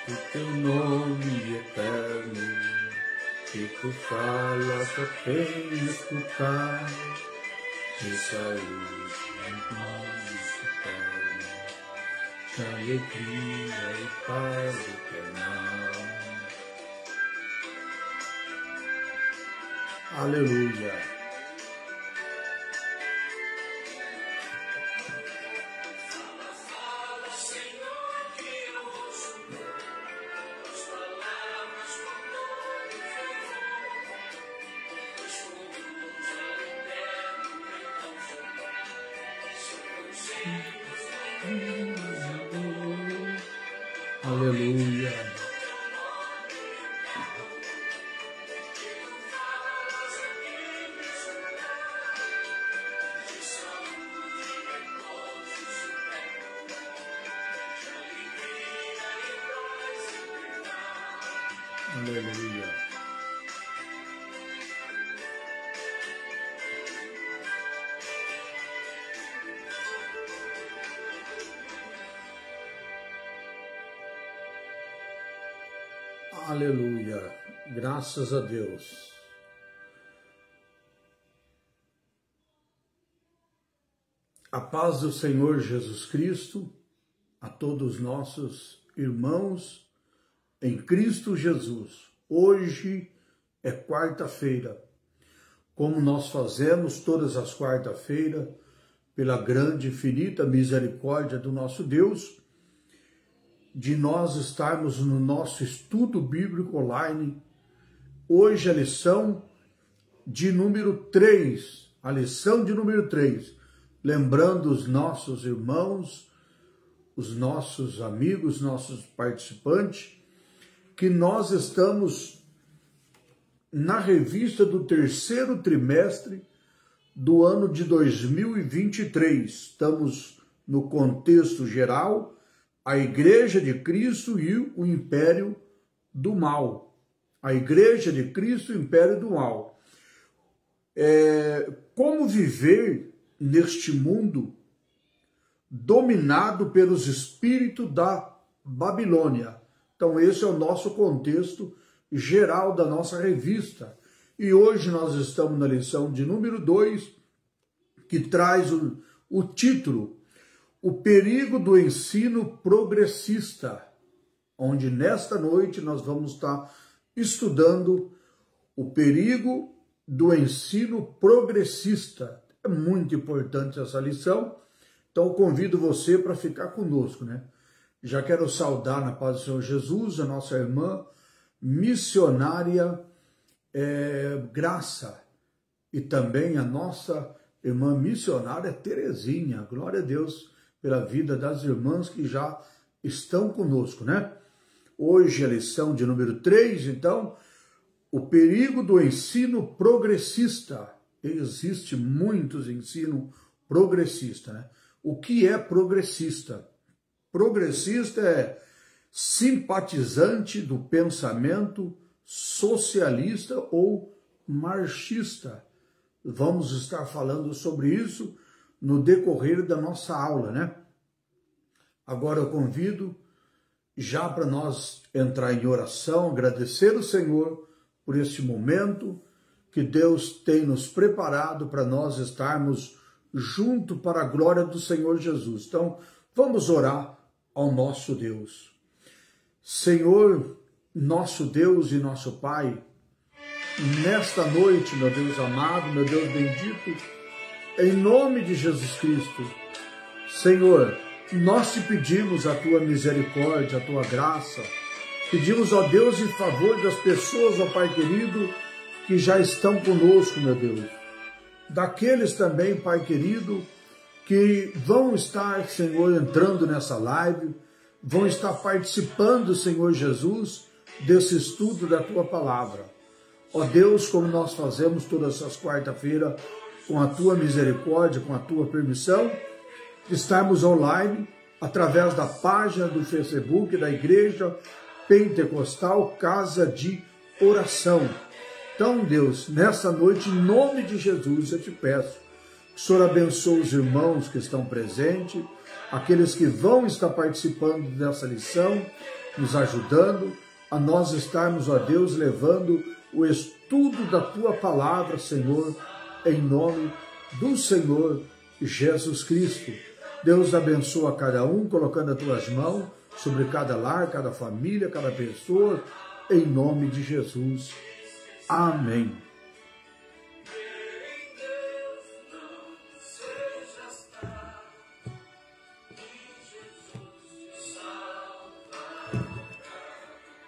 O teu nome eterno, que tu falas só tem escutar, que saúde em nosso eterno, de alegria e paz eternal. Aleluia. Aleluia. Aleluia. Aleluia, graças a Deus. A paz do Senhor Jesus Cristo a todos nossos irmãos em Cristo Jesus. Hoje é quarta-feira, como nós fazemos todas as quarta-feiras, pela grande e infinita misericórdia do nosso Deus, de nós estarmos no nosso estudo bíblico online. Hoje a lição de número 3, lembrando os nossos irmãos, os nossos amigos, nossos participantes, que nós estamos na revista do terceiro trimestre do ano de 2023. Estamos no contexto geral, a Igreja de Cristo e o Império do Mal. A Igreja de Cristo e o Império do Mal. Como viver neste mundo dominado pelos espíritos da Babilônia. Então esse é o nosso contexto geral da nossa revista. E hoje nós estamos na lição de número 2, que traz o título O Perigo do Ensino Progressista, onde nesta noite nós vamos estar estudando o perigo do ensino progressista. É muito importante essa lição, então eu convido você para ficar conosco, né? Já quero saudar na paz do Senhor Jesus a nossa irmã missionária Graça e também a nossa irmã missionária Terezinha. Glória a Deus pela vida das irmãs que já estão conosco, né? Hoje a lição de número 3, então, o perigo do ensino progressista. Existe muitos ensino progressista, né? O que é progressista? Progressista é simpatizante do pensamento socialista ou marxista. Vamos estar falando sobre isso no decorrer da nossa aula, né? Agora eu convido já para nós entrar em oração, agradecer o Senhor por este momento que Deus tem nos preparado para nós estarmos junto para a glória do Senhor Jesus. Então, vamos orar ao nosso Deus. Senhor, nosso Deus e nosso Pai, nesta noite, meu Deus amado, meu Deus bendito, em nome de Jesus Cristo, Senhor, nós te pedimos a tua misericórdia, a tua graça, pedimos, ó Deus, em favor das pessoas, ó Pai querido, que já estão conosco, meu Deus. Daqueles também, Pai querido, que vão estar, Senhor, entrando nessa live, vão estar participando, Senhor Jesus, desse estudo da tua palavra. Ó Deus, como nós fazemos todas as quarta-feiras, com a tua misericórdia, com a tua permissão, estarmos online através da página do Facebook da Igreja Pentecostal Casa de Oração. Então, Deus, nessa noite, em nome de Jesus, eu te peço, Que o Senhor abençoe os irmãos que estão presentes, aqueles que vão estar participando dessa lição, nos ajudando a nós estarmos, ó Deus, levando o estudo da Tua Palavra, Senhor, em nome do Senhor Jesus Cristo. Deus abençoa cada um, colocando as Tuas mãos sobre cada lar, cada família, cada pessoa, em nome de Jesus. Amém.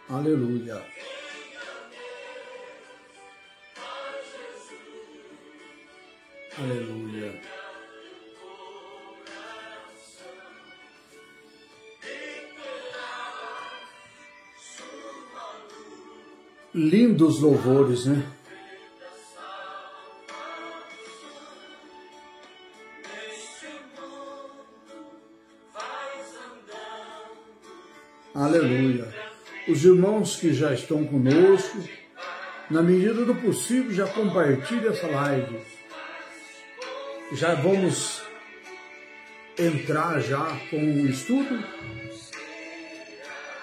Aleluia. Aleluia. Lindos louvores, né? Aleluia. Os irmãos que já estão conosco, na medida do possível, já compartilhe essa live. Já vamos entrar já com o estudo.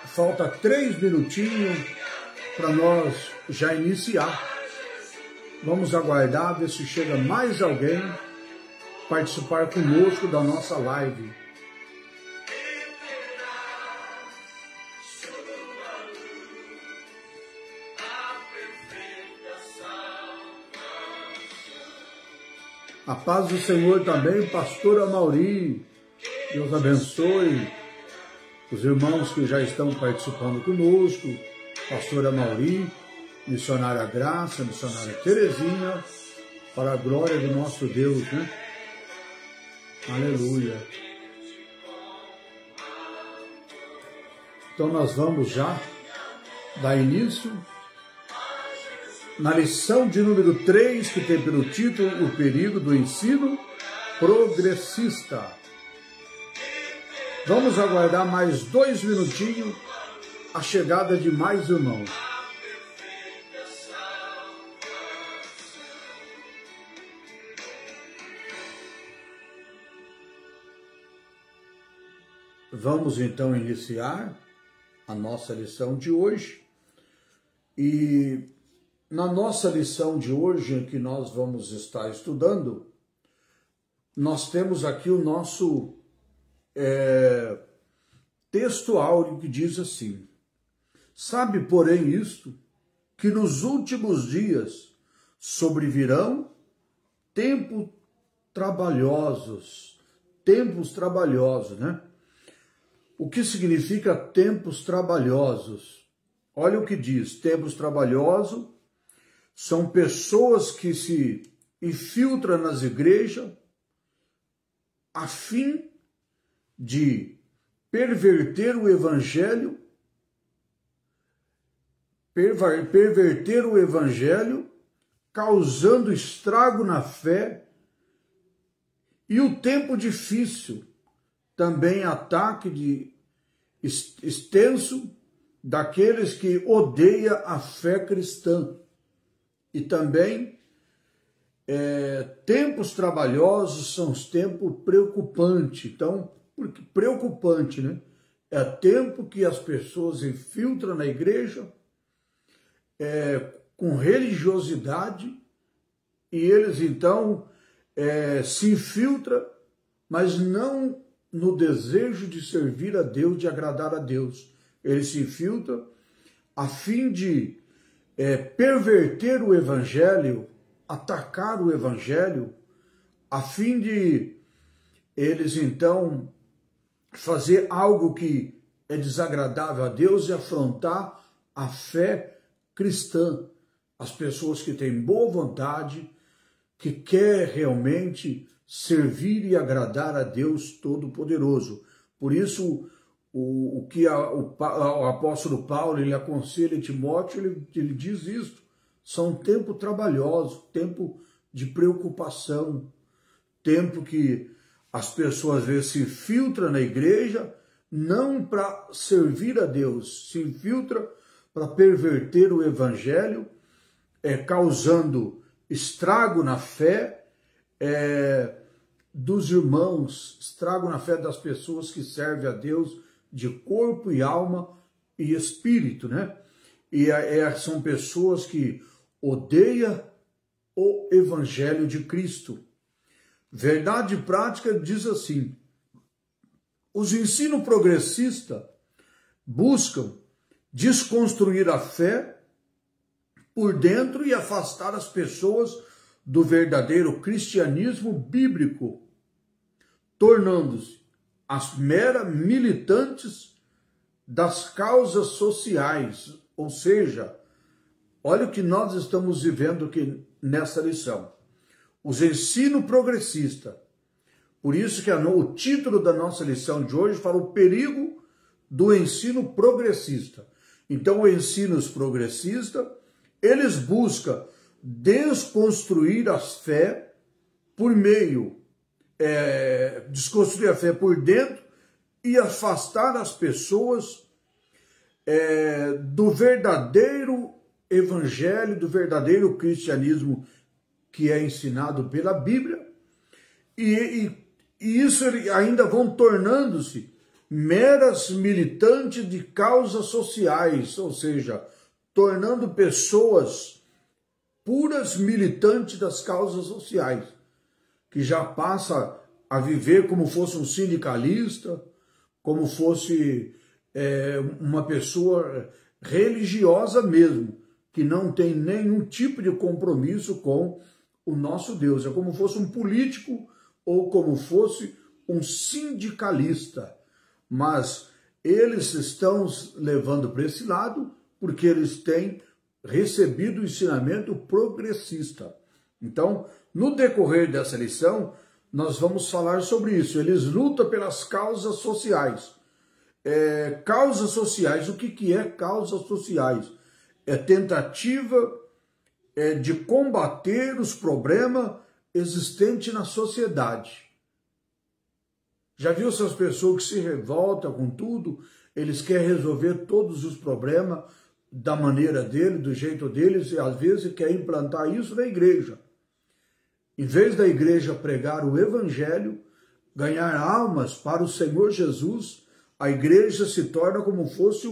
Falta 3 minutinhos para nós já iniciar. Vamos aguardar, ver se chega mais alguém participar conosco da nossa live. A paz do Senhor também, pastora Mauri. Deus abençoe os irmãos que já estão participando conosco. Pastora Mauri, missionária Graça, missionária Terezinha, para a glória do nosso Deus, né? Aleluia. Então nós vamos já dar início na lição de número 3, que tem pelo título O Perigo do Ensino Progressista. Vamos aguardar mais 2 minutinhos a chegada de mais irmãos. Vamos então iniciar a nossa lição de hoje. E na nossa lição de hoje, em que nós vamos estar estudando, nós temos aqui o nosso texto áureo que diz assim: sabe, porém, isto, que nos últimos dias sobrevirão tempos trabalhosos, né? O que significa tempos trabalhosos? Olha o que diz: tempos trabalhosos são pessoas que se infiltram nas igrejas a fim de perverter o evangelho, causando estrago na fé, e o tempo difícil, também ataque extenso daqueles que odeiam a fé cristã. E também tempos trabalhosos são os tempos preocupantes. Então, porque preocupante, né? É tempo que as pessoas infiltram na igreja com religiosidade, e eles então se infiltram, mas não no desejo de servir a Deus, de agradar a Deus. Eles se infiltram a fim de perverter o evangelho, atacar o evangelho, a fim de eles então fazer algo que é desagradável a Deus e afrontar a fé cristã. As pessoas que têm boa vontade, que quer realmente servir e agradar a Deus Todo-Poderoso. Por isso, o que o apóstolo Paulo ele aconselha Timóteo, ele diz isso: são tempos trabalhosos, tempo de preocupação, tempo que as pessoas às vezes se infiltram na igreja, não para servir a Deus, se infiltram para perverter o evangelho, causando estrago na fé, dos irmãos, estrago na fé das pessoas que servem a Deus de corpo e alma e espírito, né? E são pessoas que odeiam o Evangelho de Cristo. Verdade prática diz assim: os ensinos progressistas buscam desconstruir a fé por dentro e afastar as pessoas do verdadeiro cristianismo bíblico, tornando-se as meras militantes das causas sociais. Ou seja, olha o que nós estamos vivendo aqui nessa lição. Os ensinos progressistas. Por isso que o título da nossa lição de hoje fala o perigo do ensino progressista. Então, o ensino progressista, eles buscam desconstruir a fé por meio, desconstruir a fé por dentro e afastar as pessoas do verdadeiro evangelho, do verdadeiro cristianismo que é ensinado pela Bíblia, e isso ainda vão tornando-se meras militantes de causas sociais, ou seja, tornando pessoas puras militantes das causas sociais, que já passa a viver como fosse um sindicalista, como fosse uma pessoa religiosa mesmo, que não tem nenhum tipo de compromisso com o nosso Deus. É como fosse um político ou como fosse um sindicalista. Mas eles estão levando para esse lado porque eles têm recebido o ensinamento progressista. Então, no decorrer dessa lição, nós vamos falar sobre isso. Eles lutam pelas causas sociais. Causas sociais, o que é causas sociais? É tentativa de combater os problemas existentes na sociedade. Já viu essas pessoas que se revoltam com tudo? Eles querem resolver todos os problemas da maneira dele, do jeito deles, e às vezes querem implantar isso na igreja. Em vez da igreja pregar o evangelho, ganhar almas para o Senhor Jesus, a igreja se torna como fosse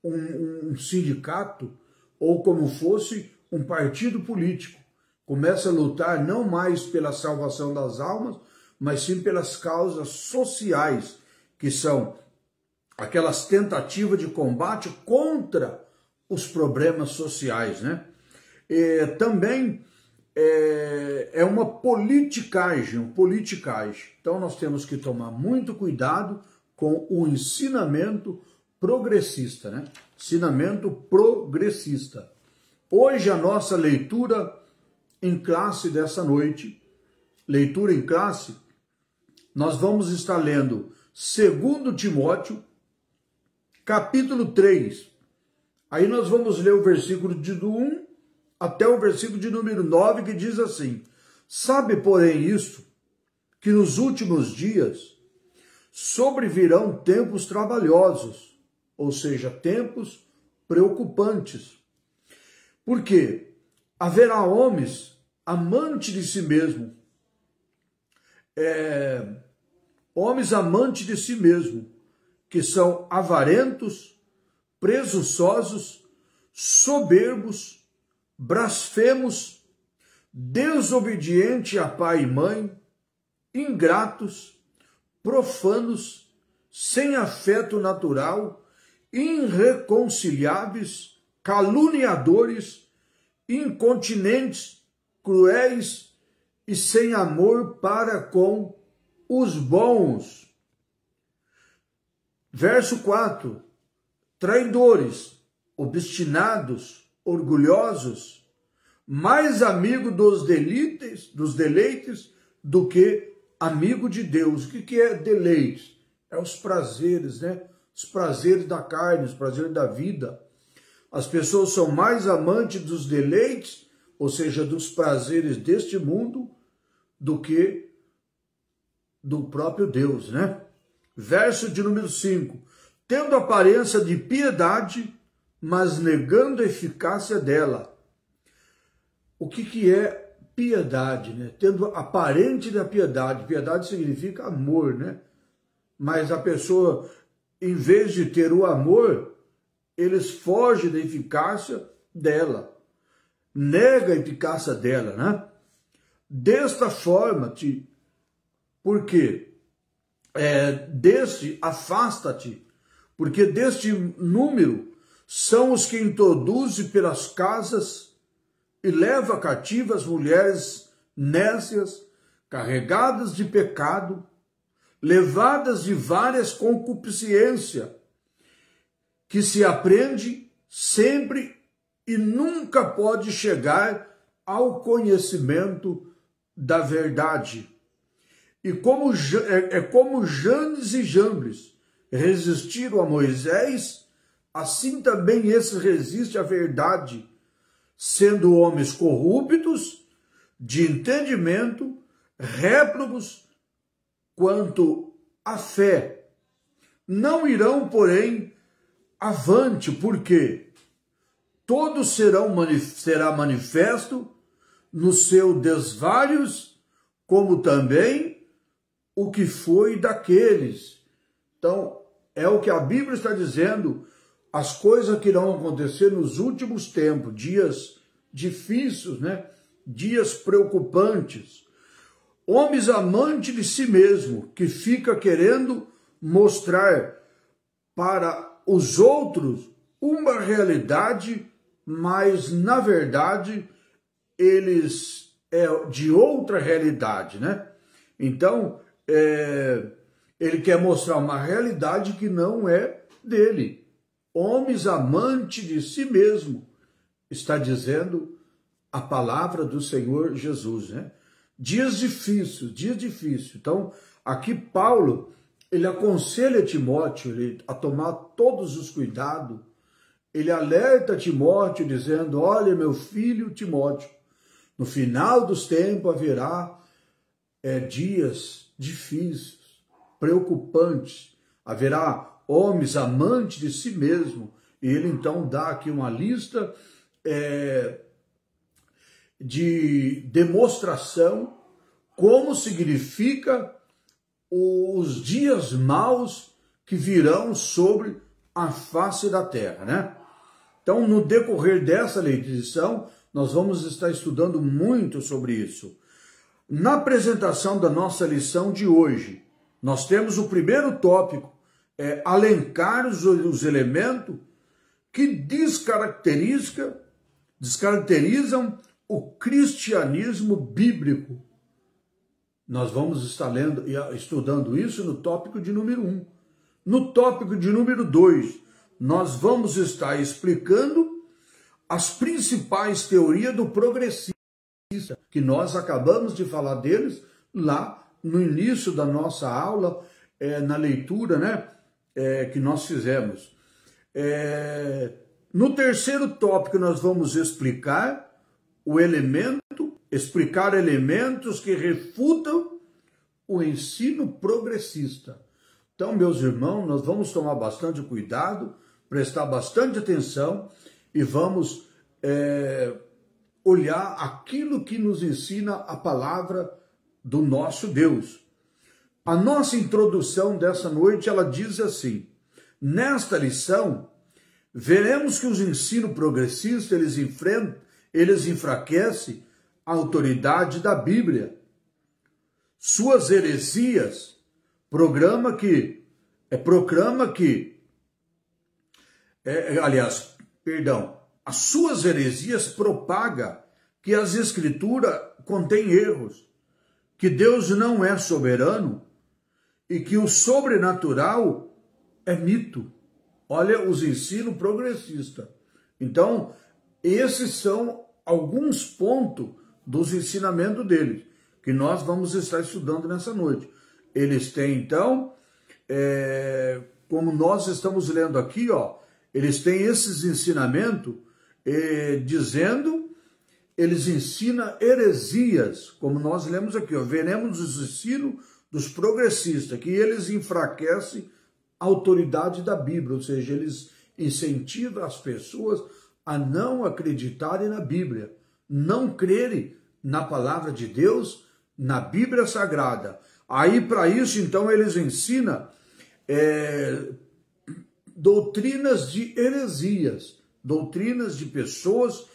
um sindicato ou como fosse um partido político. Começa a lutar não mais pela salvação das almas, mas sim pelas causas sociais, que são aquelas tentativas de combate contra os problemas sociais, né? Também é uma politicagem. Então nós temos que tomar muito cuidado com o ensinamento progressista, né? Ensinamento progressista. Hoje a nossa leitura em classe dessa noite, leitura em classe, nós vamos estar lendo 2 Timóteo, capítulo 3. Aí nós vamos ler o versículo de 1 até o versículo de número 9, que diz assim: sabe, porém, isto, que nos últimos dias sobrevirão tempos trabalhosos, ou seja, tempos preocupantes. Porque haverá homens amantes de si mesmo, homens amantes de si mesmo, que são avarentos, presunçosos, soberbos, blasfemos, desobedientes a pai e mãe, ingratos, profanos, sem afeto natural, irreconciliáveis, caluniadores, incontinentes, cruéis e sem amor para com os bons. Verso 4. Traidores, obstinados, orgulhosos, mais amigo dos deleites do que amigo de Deus. O que é deleites? É os prazeres, né? Os prazeres da carne, os prazeres da vida. As pessoas são mais amantes dos deleites, ou seja, dos prazeres deste mundo, do que do próprio Deus, né? Verso de número 5. Tendo aparência de piedade, mas negando a eficácia dela. O que é piedade, né? Tendo aparente da piedade. Piedade significa amor, né? Mas a pessoa, em vez de ter o amor, eles fogem da eficácia dela, nega a eficácia dela, né? Desta forma, por quê? Afasta-te, porque deste número são os que introduzem pelas casas e leva cativas mulheres nécias, carregadas de pecado, levadas de várias concupiscências, que se aprende sempre e nunca pode chegar ao conhecimento da verdade. E como Janes e Jambres resistiram a Moisés, assim também esse resiste à verdade, sendo homens corruptos, de entendimento, réprobos quanto à fé. Não irão, porém, avante, porque todos será manifesto nos seus desvários, como também o que foi daqueles. Então, é o que a Bíblia está dizendo, as coisas que irão acontecer nos últimos tempos, dias difíceis, né? Dias preocupantes. Homens amantes de si mesmo, que fica querendo mostrar para os outros uma realidade, mas na verdade eles é de outra realidade, né? Então, ele quer mostrar uma realidade que não é dele. Homens amantes de si mesmo, está dizendo a palavra do Senhor Jesus, né? Dias difíceis. Então, aqui Paulo, ele aconselha Timóteo a tomar todos os cuidados. Ele alerta Timóteo dizendo, olha, meu filho Timóteo, no final dos tempos haverá dias difíceis, preocupantes. Haverá homens amantes de si mesmo. E ele então dá aqui uma lista de demonstração como significa os dias maus que virão sobre a face da terra, né? Então, no decorrer dessa lição, nós vamos estar estudando muito sobre isso. Na apresentação da nossa lição de hoje, nós temos o primeiro tópico, alencar os elementos que descaracterizam o cristianismo bíblico. Nós vamos estar estudando isso no tópico de número 1. No tópico de número 2, nós vamos estar explicando as principais teorias do progressista, que nós acabamos de falar deles lá no início da nossa aula, na leitura, né, que nós fizemos. No terceiro tópico, nós vamos explicar elementos que refutam o ensino progressista. Então, meus irmãos, nós vamos tomar bastante cuidado, prestar bastante atenção e vamos olhar aquilo que nos ensina a palavra do nosso Deus. A nossa introdução dessa noite, ela diz assim: nesta lição, veremos que os ensinos progressistas, eles enfraquecem a autoridade da Bíblia. Suas heresias proclama que as suas heresias propaga que as escrituras contêm erros, que Deus não é soberano e que o sobrenatural é mito. Olha os ensinos progressistas. Então, esses são alguns pontos dos ensinamentos deles, que nós vamos estar estudando nessa noite. Eles têm, então, como nós estamos lendo aqui, eles têm esses ensinamentos eles ensinam heresias, como nós lemos aqui, veremos os ensinos dos progressistas, que eles enfraquecem a autoridade da Bíblia, ou seja, eles incentivam as pessoas a não acreditarem na Bíblia, não crerem na palavra de Deus, na Bíblia Sagrada. Aí, para isso, então, eles ensinam doutrinas de heresias, doutrinas de pessoas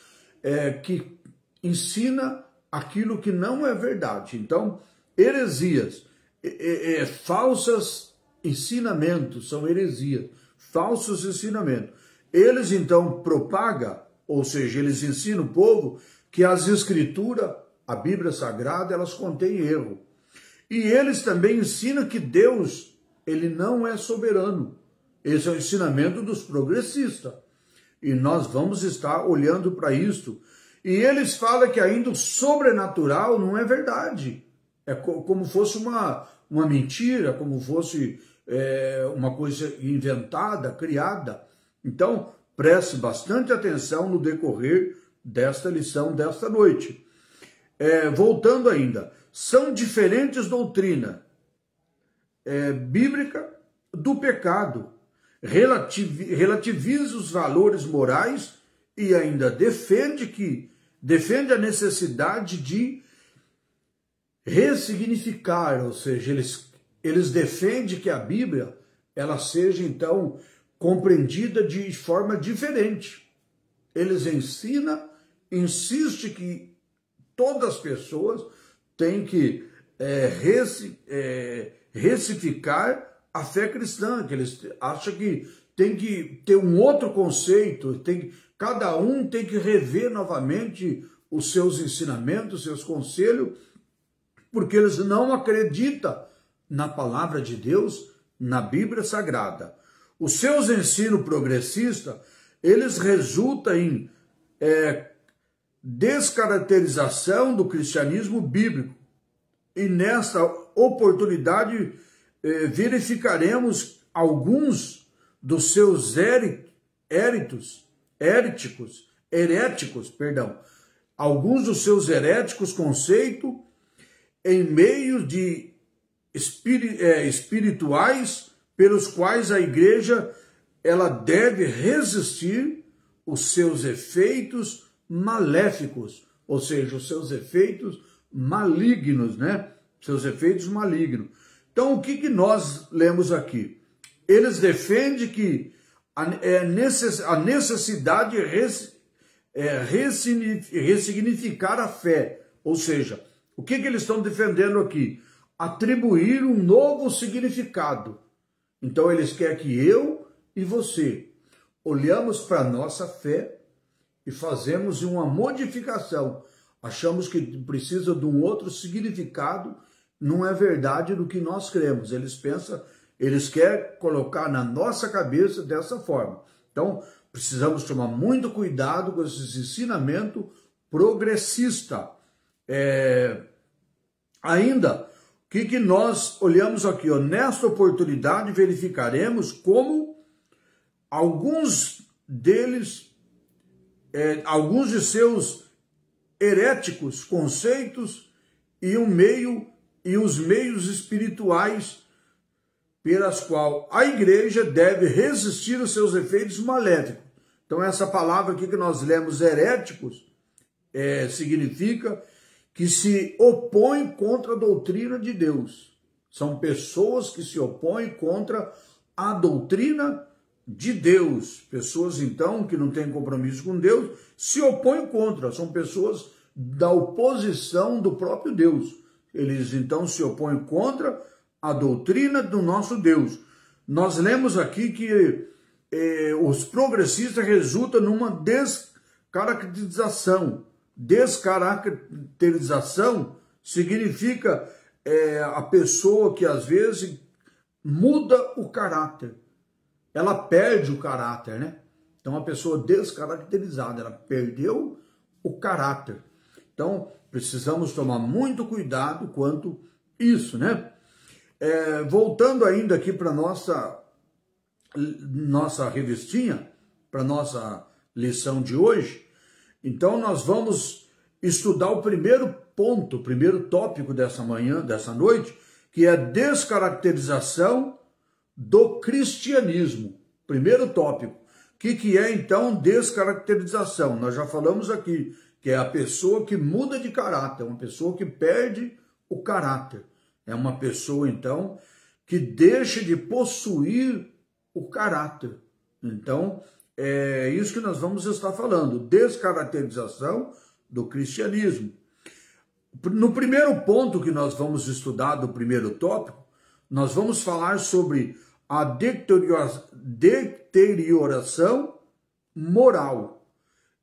que ensinam aquilo que não é verdade. Então, heresias, falsos ensinamentos, são heresias, falsos ensinamentos. Eles, então, propagam, ou seja, eles ensinam o povo que as escrituras, a Bíblia Sagrada, elas contêm erro. E eles também ensinam que Deus, ele não é soberano. Esse é o ensinamento dos progressistas. E nós vamos estar olhando para isso. E eles falam que ainda o sobrenatural não é verdade. É como fosse uma mentira, como fosse uma coisa inventada, criada. Então, preste bastante atenção no decorrer desta lição desta noite. Voltando ainda, são diferentes doutrinas bíblica do pecado, relativiza os valores morais e ainda defende a necessidade de ressignificar, ou seja, eles defendem que a Bíblia ela seja então compreendida de forma diferente. Eles insistem que todas as pessoas têm que recificar a fé cristã, que eles acham que tem que ter um outro conceito, cada um tem que rever novamente os seus ensinamentos, os seus conselhos, porque eles não acreditam na palavra de Deus, na Bíblia Sagrada. Os seus ensinos progressistas, eles resultam em descaracterização do cristianismo bíblico. E nesta oportunidade verificaremos alguns dos seus alguns dos seus heréticos conceitos em meio de espirituais pelos quais a igreja ela deve resistir os seus efeitos maléficos, ou seja, os seus efeitos malignos, né? Seus efeitos malignos. Então, o que nós lemos aqui? Eles defendem que a necessidade de ressignificar a fé, ou seja, o que eles estão defendendo aqui? Atribuir um novo significado. Então, eles querem que eu e você olhamos para a nossa fé e fazemos uma modificação. Achamos que precisa de um outro significado, não é verdade do que nós cremos. Eles querem colocar na nossa cabeça dessa forma. Então, precisamos tomar muito cuidado com esses ensinamentos progressistas. Ainda, o que nós olhamos aqui? Nesta oportunidade, verificaremos como alguns deles, alguns de seus heréticos conceitos e os meios espirituais pelas quais a igreja deve resistir aos seus efeitos maléficos. Então, essa palavra aqui que nós lemos, heréticos, significa que se opõem contra a doutrina de Deus. São pessoas que se opõem contra a doutrina de Deus. Pessoas, então, que não têm compromisso com Deus, se opõem contra. São pessoas da oposição do próprio Deus. Eles, então, se opõem contra a doutrina do nosso Deus. Nós lemos aqui que os progressistas resultam numa descaracterização. Descaracterização significa a pessoa que às vezes muda o caráter. Ela perde o caráter, né? Então, a pessoa descaracterizada, ela perdeu o caráter. Então, precisamos tomar muito cuidado quanto isso, né? Voltando ainda aqui para nossa revistinha, para nossa lição de hoje, então nós vamos estudar o primeiro ponto, o primeiro tópico dessa noite, que é a descaracterização do cristianismo. Primeiro tópico. O que é então descaracterização? Nós já falamos aqui que é a pessoa que muda de caráter, uma pessoa que perde o caráter. É uma pessoa, então, que deixa de possuir o caráter. Então, é isso que nós vamos estar falando, descaracterização do cristianismo. No primeiro ponto que nós vamos estudar, do primeiro tópico, nós vamos falar sobre a deterioração moral.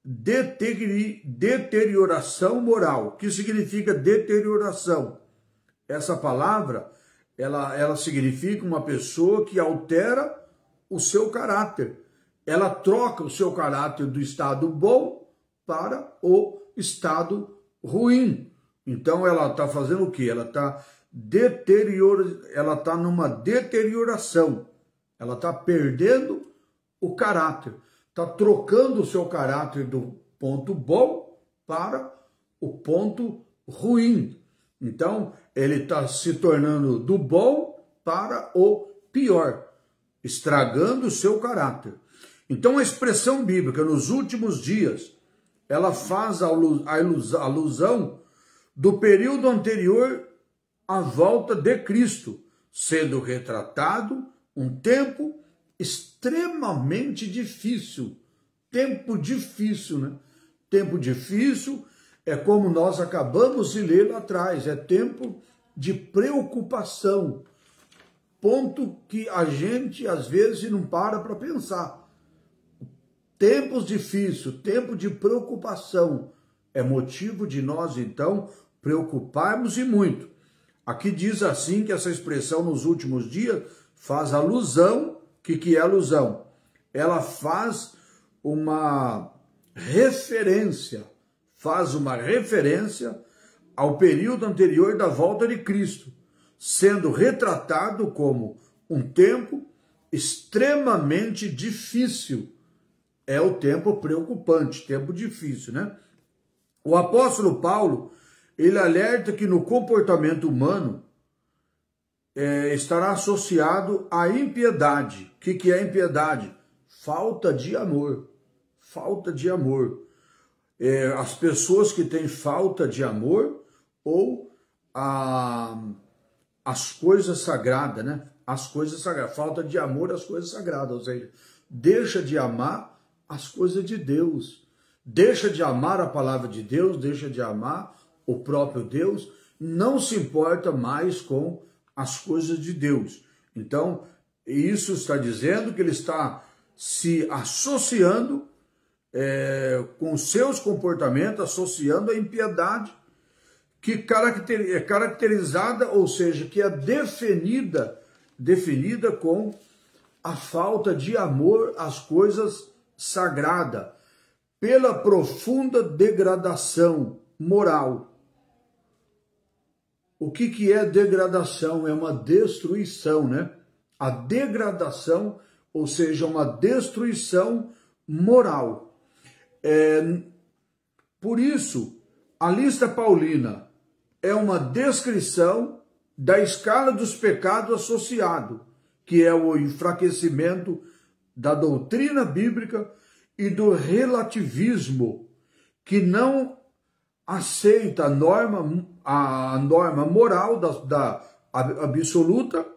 Deterioração moral. O que significa deterioração? Essa palavra, ela significa uma pessoa que altera o seu caráter. Ela troca o seu caráter do estado bom para o estado ruim. Então ela está fazendo o quê? Ela está numa deterioração. Ela está perdendo o caráter. Está trocando o seu caráter do ponto bom para o ponto ruim. Então, ele está se tornando do bom para o pior, estragando o seu caráter. Então, a expressão bíblica, nos últimos dias, ela faz a alusão do período anterior à volta de Cristo, sendo retratado um tempo extremamente difícil. Tempo difícil, né? Tempo difícil é como nós acabamos de ler lá atrás, é tempo de preocupação. Ponto que a gente às vezes não para pensar. Tempos difíceis, tempo de preocupação, é motivo de nós então preocuparmos e muito. Aqui diz assim que essa expressão nos últimos dias faz alusão. O que é alusão? Ela faz uma referência ao período anterior da volta de Cristo, sendo retratado como um tempo extremamente difícil. É o tempo preocupante, tempo difícil, né? O apóstolo Paulo, ele alerta que no comportamento humano estará associado à impiedade. O que é impiedade? Falta de amor. Falta de amor. As pessoas que têm falta de amor ou as coisas sagradas, né? As coisas sagradas. Falta de amor às coisas sagradas. Ou seja, deixa de amar as coisas de Deus. Deixa de amar a palavra de Deus, deixa de amar o próprio Deus, não se importa mais com as coisas de Deus. Então, isso está dizendo que ele está se associando com seus comportamentos, associando a impiedade, que é caracterizada, ou seja, que é definida com a falta de amor às coisas sagradas, pela profunda degradação moral. O que é degradação? É uma destruição, né? A degradação, ou seja, uma destruição moral. Por isso, a lista paulina é uma descrição da escala dos pecados associados, que é o enfraquecimento da doutrina bíblica e do relativismo, que não aceita a norma moral da absoluta,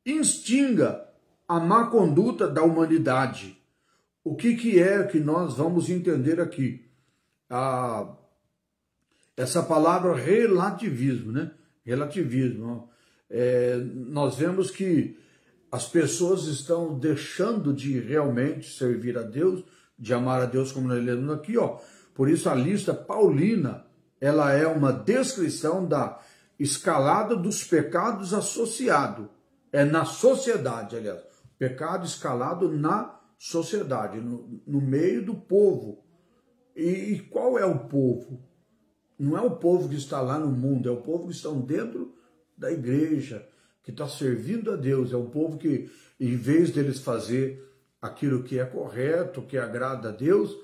instiga a má conduta da humanidade. O que é que nós vamos entender aqui? Essa palavra relativismo, né? Relativismo. Nós vemos que as pessoas estão deixando de realmente servir a Deus, de amar a Deus, como nós lemos aqui, ó. Por isso a lista paulina, ela é uma descrição da escalada dos pecados associados. É na sociedade, aliás. Pecado escalado na sociedade, no meio do povo. E qual é o povo? Não é o povo que está lá no mundo, é o povo que estão dentro da igreja, que está servindo a Deus. É um povo que, em vez deles fazer aquilo que é correto, que agrada a Deus,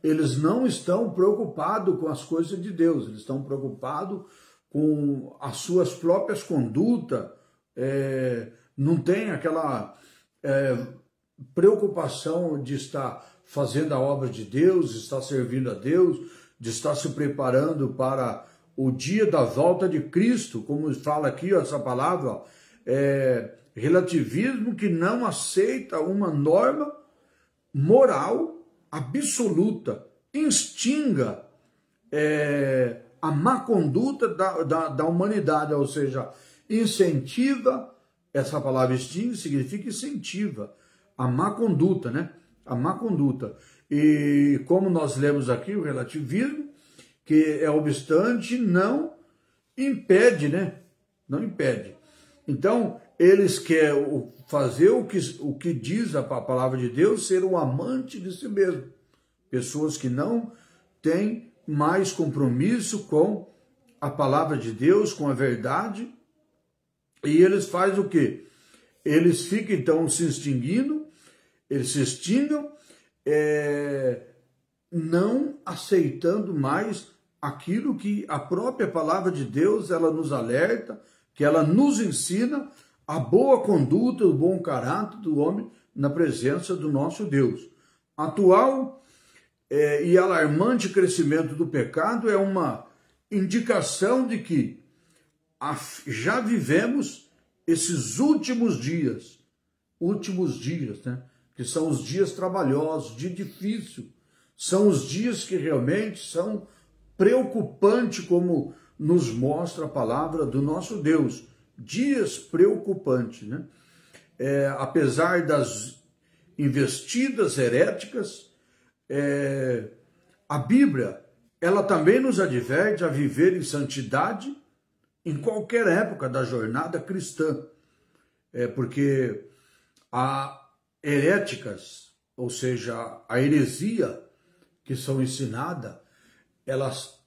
eles não estão preocupados com as coisas de Deus, eles estão preocupados com as suas próprias condutas, não tem aquela preocupação de estar fazendo a obra de Deus, estar servindo a Deus, de estar se preparando para o dia da volta de Cristo, como fala aqui ó, essa palavra, ó, relativismo que não aceita uma norma moral absoluta, extinga a má conduta da humanidade, ou seja, incentiva, essa palavra extingue significa incentiva, a má conduta, né? A má conduta. E como nós lemos aqui, o relativismo, que é obstante, não impede, né? Não impede. Então, eles querem fazer o que diz a palavra de Deus, ser um amante de si mesmo. Pessoas que não têm mais compromisso com a palavra de Deus, com a verdade, e eles fazem o quê? Eles ficam, então, se extinguindo, eles se extingam, não aceitando mais aquilo que a própria palavra de Deus, ela nos alerta, que ela nos ensina a boa conduta, o bom caráter do homem na presença do nosso Deus. Atual e alarmante crescimento do pecado é uma indicação de que já vivemos esses últimos dias, né? Que são os dias trabalhosos, dia difícil, são os dias que realmente são preocupantes, como nos mostra a palavra do nosso Deus, dias preocupantes, né? Apesar das investidas heréticas, a Bíblia, ela também nos adverte a viver em santidade em qualquer época da jornada cristã, porque há heréticas, ou seja, a heresia que são ensinadas, elas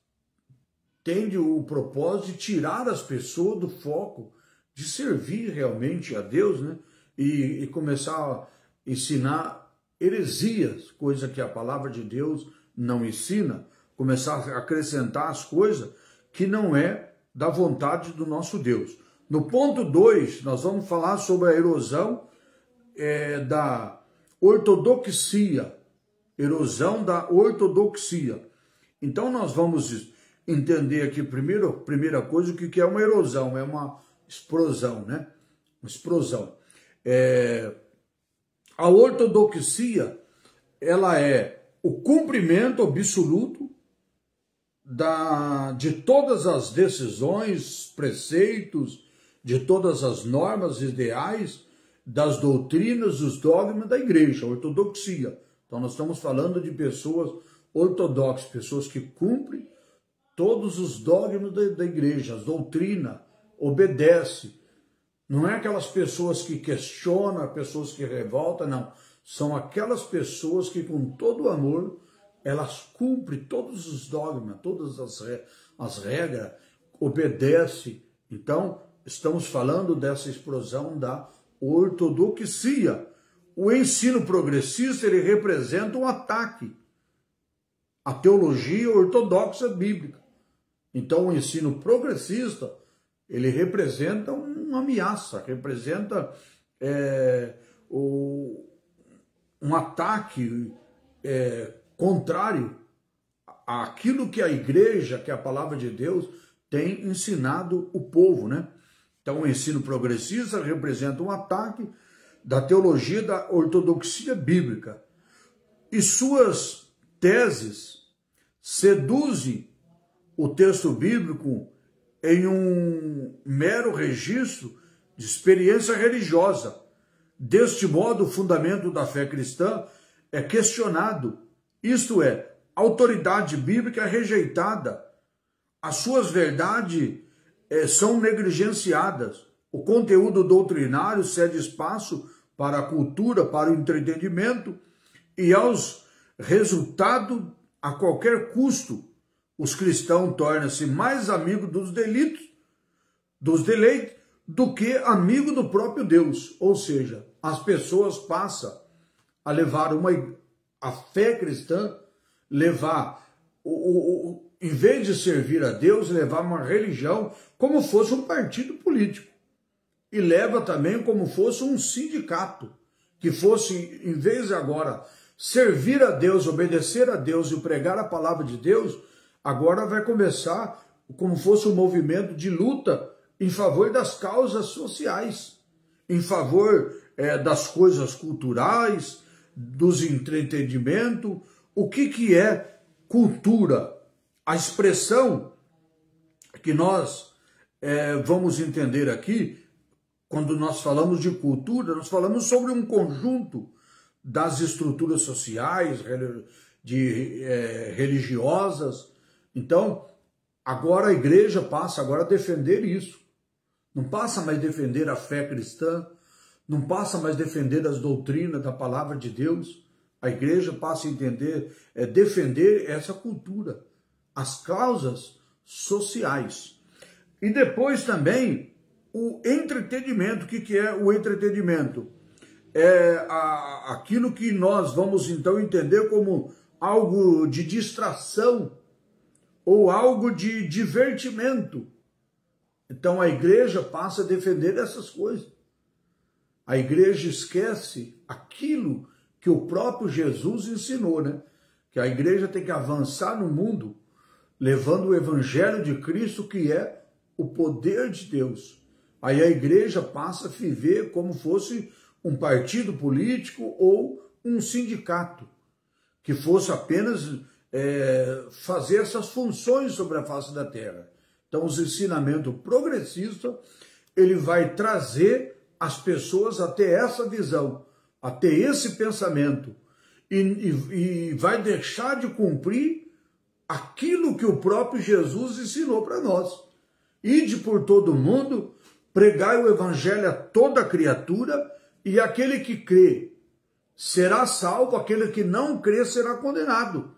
têm o propósito de tirar as pessoas do foco de servir realmente a Deus, né? E começar a ensinar heresias, coisa que a palavra de Deus não ensina, começar a acrescentar as coisas que não é da vontade do nosso Deus. No ponto 2, nós vamos falar sobre a erosão da ortodoxia, Então nós vamos entender aqui primeira coisa, o que é uma erosão, é uma explosão, né? Uma explosão. A ortodoxia, ela é o cumprimento absoluto de todas as decisões, preceitos, de todas as normas, ideais, das doutrinas, dos dogmas da igreja, a ortodoxia. Então nós estamos falando de pessoas ortodoxas, pessoas que cumprem todos os dogmas da igreja, as doutrinas, obedecem. Não é aquelas pessoas que questionam, pessoas que revoltam, não. São aquelas pessoas que com todo o amor, elas cumprem todos os dogmas, todas as regras, obedecem. Então, estamos falando dessa explosão da ortodoxia. O ensino progressista, ele representa um ataque à teologia ortodoxa bíblica. Então, o ensino progressista, ele representa uma ameaça, representa um ataque contrário àquilo que a igreja, que a palavra de Deus tem ensinado o povo, né? Então, o ensino progressista representa um ataque da teologia da ortodoxia bíblica. E suas teses seduzem o texto bíblico em um mero registro de experiência religiosa. Deste modo, o fundamento da fé cristã é questionado, isto é, a autoridade bíblica é rejeitada, as suas verdades são negligenciadas, o conteúdo doutrinário cede espaço para a cultura, para o entretenimento e aos resultados a qualquer custo. Os cristãos tornam-se mais amigos dos deleites, do que amigos do próprio Deus. Ou seja, as pessoas passam a levar a fé cristã, em vez de servir a Deus, levar uma religião como fosse um partido político. E leva também como fosse um sindicato, que fosse, em vez de agora servir a Deus, obedecer a Deus e pregar a palavra de Deus, agora vai começar como fosse um movimento de luta em favor das causas sociais, em favor das coisas culturais, dos entretenimentos. O que é cultura? A expressão que nós vamos entender aqui, quando nós falamos de cultura, nós falamos sobre um conjunto das estruturas sociais, religiosas. Então, agora a igreja passa agora a defender isso. Não passa mais a defender a fé cristã, não passa mais a defender as doutrinas da palavra de Deus. A igreja passa a entender, defender essa cultura, as causas sociais. E depois também o entretenimento. O que é o entretenimento? É aquilo que nós vamos então entender como algo de distração ou algo de divertimento. Então a igreja passa a defender essas coisas. A igreja esquece aquilo que o próprio Jesus ensinou, né? Que a igreja tem que avançar no mundo, levando o evangelho de Cristo, que é o poder de Deus. Aí a igreja passa a viver como fosse um partido político ou um sindicato, que fosse apenas fazer essas funções sobre a face da terra. Então, os ensinamentos progressistas, ele vai trazer as pessoas até essa visão, até esse pensamento, e vai deixar de cumprir aquilo que o próprio Jesus ensinou para nós. Ide por todo mundo, pregai o evangelho a toda criatura, e aquele que crê será salvo, aquele que não crê será condenado.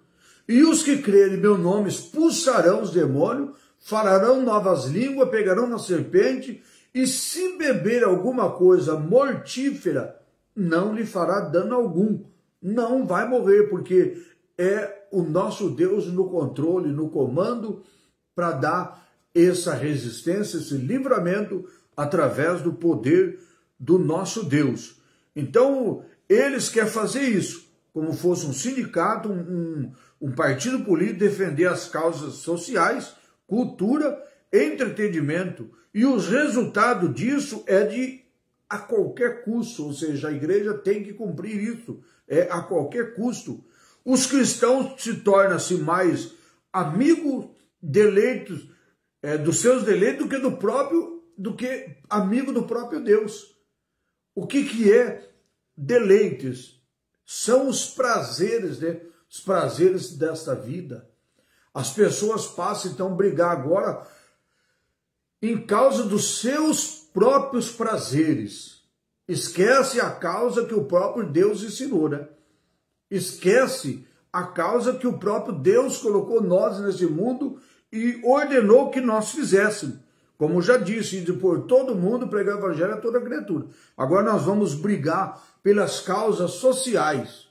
E os que crerem em meu nome expulsarão os demônios, falarão novas línguas, pegarão na serpente, e se beber alguma coisa mortífera, não lhe fará dano algum. Não vai morrer, porque é o nosso Deus no controle, no comando, para dar essa resistência, esse livramento, através do poder do nosso Deus. Então, eles querem fazer isso, como fosse um sindicato, um partido político, defender as causas sociais, cultura, entretenimento. E os resultados disso é a qualquer custo, ou seja, a igreja tem que cumprir isso, a qualquer custo. Os cristãos se tornam-se mais amigos deleitos, dos seus deleitos, do que amigo do próprio Deus. O que é deleites? São os prazeres, né? Os prazeres desta vida. As pessoas passam então a brigar agora em causa dos seus próprios prazeres. Esquece a causa que o próprio Deus ensinou, né? Esquece a causa que o próprio Deus colocou nós nesse mundo e ordenou que nós fizéssemos. Como já disse, de por todo mundo pregar o evangelho a toda criatura. Agora nós vamos brigar pelas causas sociais.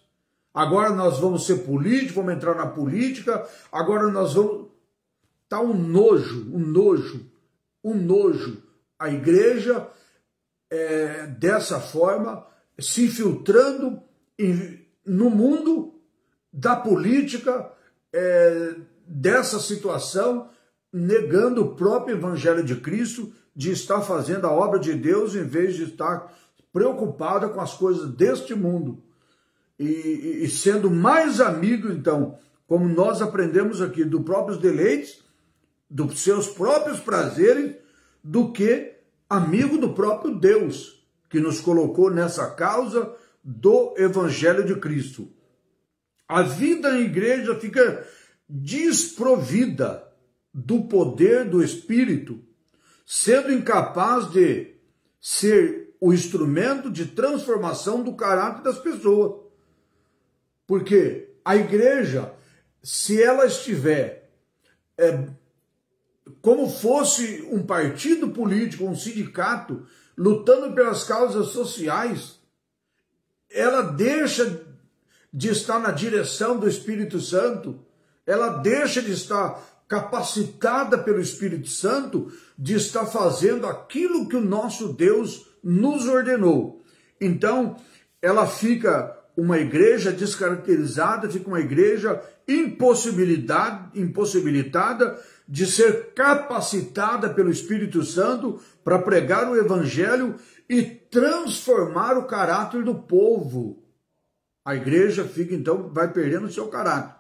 Agora nós vamos ser políticos, vamos entrar na política. Agora nós vamos... Tá um nojo. A igreja, dessa forma, se infiltrando no mundo da política, dessa situação, negando o próprio evangelho de Cristo, de estar fazendo a obra de Deus em vez de estar preocupada com as coisas deste mundo. E sendo mais amigo, então, como nós aprendemos aqui, dos próprios deleites, dos seus próprios prazeres, do que amigo do próprio Deus, que nos colocou nessa causa do evangelho de Cristo. A vida na igreja fica desprovida do poder do Espírito, sendo incapaz de ser o instrumento de transformação do caráter das pessoas. Porque a igreja, se ela estiver como fosse um partido político, um sindicato, lutando pelas causas sociais, ela deixa de estar na direção do Espírito Santo, ela deixa de estar capacitada pelo Espírito Santo, de estar fazendo aquilo que o nosso Deus nos ordenou. Então, ela fica uma igreja descaracterizada, fica uma igreja impossibilitada de ser capacitada pelo Espírito Santo para pregar o evangelho e transformar o caráter do povo. A igreja fica, então, vai perdendo o seu caráter.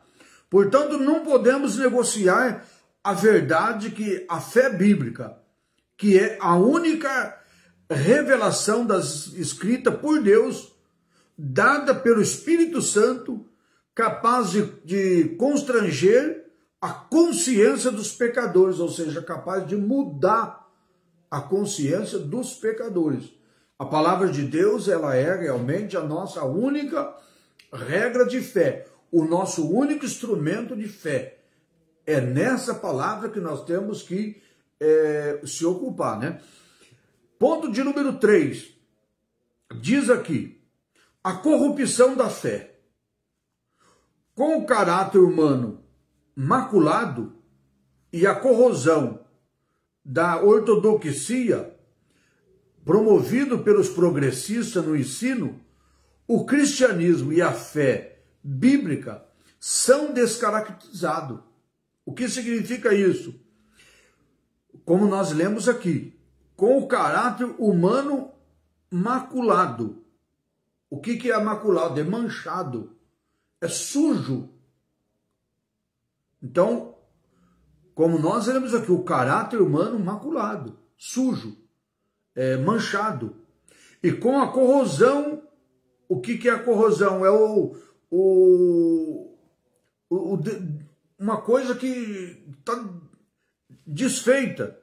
Portanto, não podemos negociar a verdade que a fé bíblica, que é a única revelação escrita por Deus, dada pelo Espírito Santo, capaz de constranger a consciência dos pecadores, ou seja, capaz de mudar a consciência dos pecadores. A palavra de Deus, ela é realmente a nossa única regra de fé, o nosso único instrumento de fé. É nessa palavra que nós temos que se ocupar, né? Ponto de número 3, diz aqui, a corrupção da fé. Com o caráter humano maculado e a corrosão da ortodoxia promovido pelos progressistas no ensino, o cristianismo e a fé bíblica são descaracterizados. O que significa isso? Como nós lemos aqui, com o caráter humano maculado. O que é maculado? É manchado, é sujo. Então, como nós lemos aqui, o caráter humano maculado, sujo, manchado. E com a corrosão, o que é a corrosão? É uma coisa que está desfeita,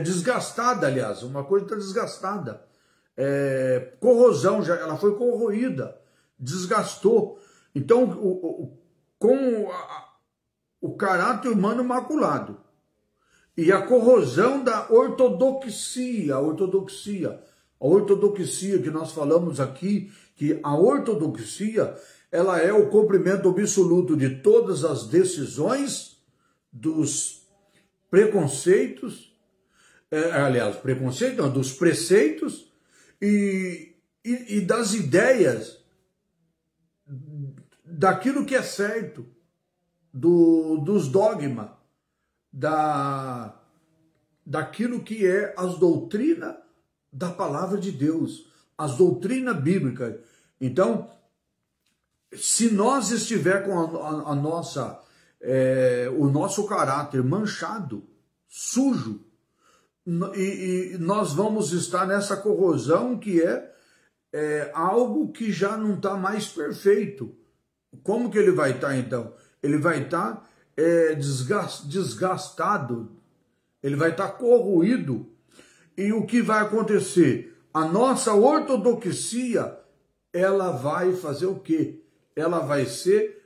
desgastada, aliás, uma coisa está desgastada. Corrosão, ela foi corroída, desgastou. Então, com o caráter humano maculado e a corrosão da ortodoxia, a ortodoxia que nós falamos aqui, que a ortodoxia, ela é o cumprimento absoluto de todas as decisões, dos preconceitos, dos preceitos e das ideias daquilo que é certo, dos dogmas, daquilo que é as doutrinas da palavra de Deus, as doutrinas bíblicas. Então, se nós estiver com o nosso caráter manchado, sujo, e nós vamos estar nessa corrosão que é algo que já não está mais perfeito. Como que ele vai estar, então? Ele vai estar desgastado, ele vai estar corroído. E o que vai acontecer? A nossa ortodoxia, ela vai fazer o quê? Ela vai ser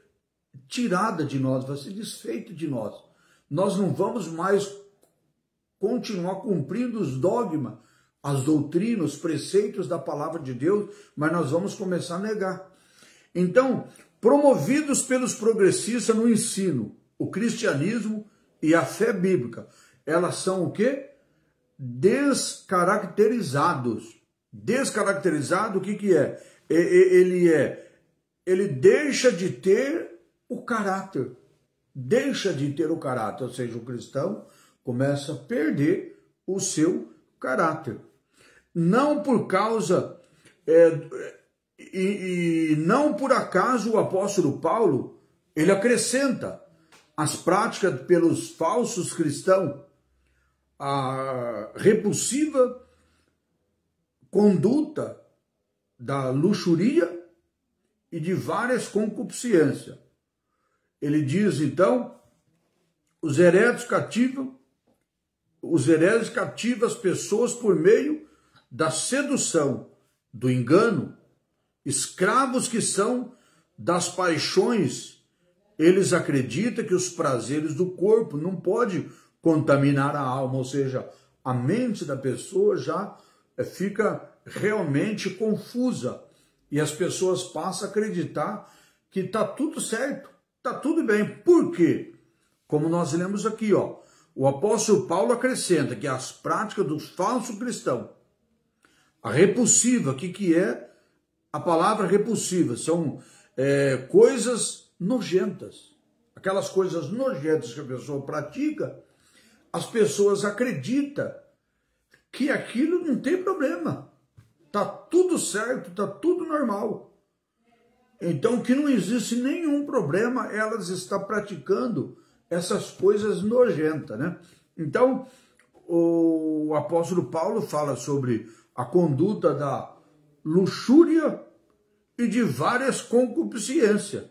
tirada de nós, vai ser desfeita de nós. Nós não vamos mais continuar cumprindo os dogmas, as doutrinas, os preceitos da palavra de Deus, mas nós vamos começar a negar. Então, promovidos pelos progressistas no ensino, o cristianismo e a fé bíblica, elas são o quê? Descaracterizados. Descaracterizado, o que é? Ele deixa de ter o caráter. Deixa de ter o caráter, ou seja, o cristão começa a perder o seu caráter. Não por causa, não por acaso o apóstolo Paulo, ele acrescenta as práticas pelos falsos cristãos, a repulsiva conduta da luxúria e de várias concupiscências. Ele diz, então, os hereges cativam as pessoas por meio da sedução, do engano, escravos que são das paixões. Eles acreditam que os prazeres do corpo não podem contaminar a alma, ou seja, a mente da pessoa já fica realmente confusa e as pessoas passam a acreditar que está tudo certo, está tudo bem. Por quê? Como nós lemos aqui, o apóstolo Paulo acrescenta que as práticas dos falsos cristãos, a repulsiva, que é a palavra repulsiva, são coisas nojentas. Aquelas coisas nojentas que a pessoa pratica, as pessoas acreditam que aquilo não tem problema. Tá tudo certo, tá tudo normal. Então, que não existe nenhum problema elas estão praticando essas coisas nojentas, né? Então, o apóstolo Paulo fala sobre a conduta da luxúria e de várias concupiscências,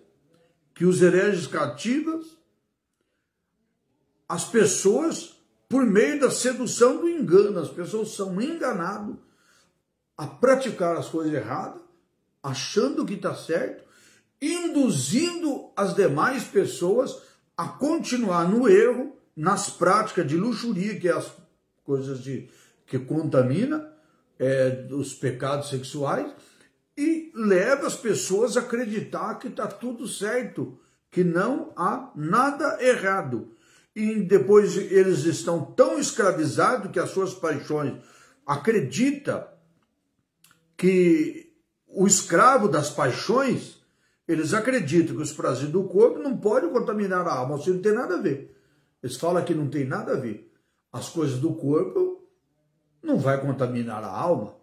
que os hereges cativas, as pessoas, por meio da sedução do engano, as pessoas são enganadas a praticar as coisas erradas, achando que está certo, induzindo as demais pessoas a continuar no erro, nas práticas de luxúria, que é as coisas que contamina, os pecados sexuais, e leva as pessoas a acreditar que está tudo certo, que não há nada errado. E depois eles estão tão escravizados que as suas paixões acreditam que o escravo das paixões, eles acreditam que os prazeres do corpo não podem contaminar a alma, ou seja, não tem nada a ver. Eles falam que não tem nada a ver. As coisas do corpo não vai contaminar a alma.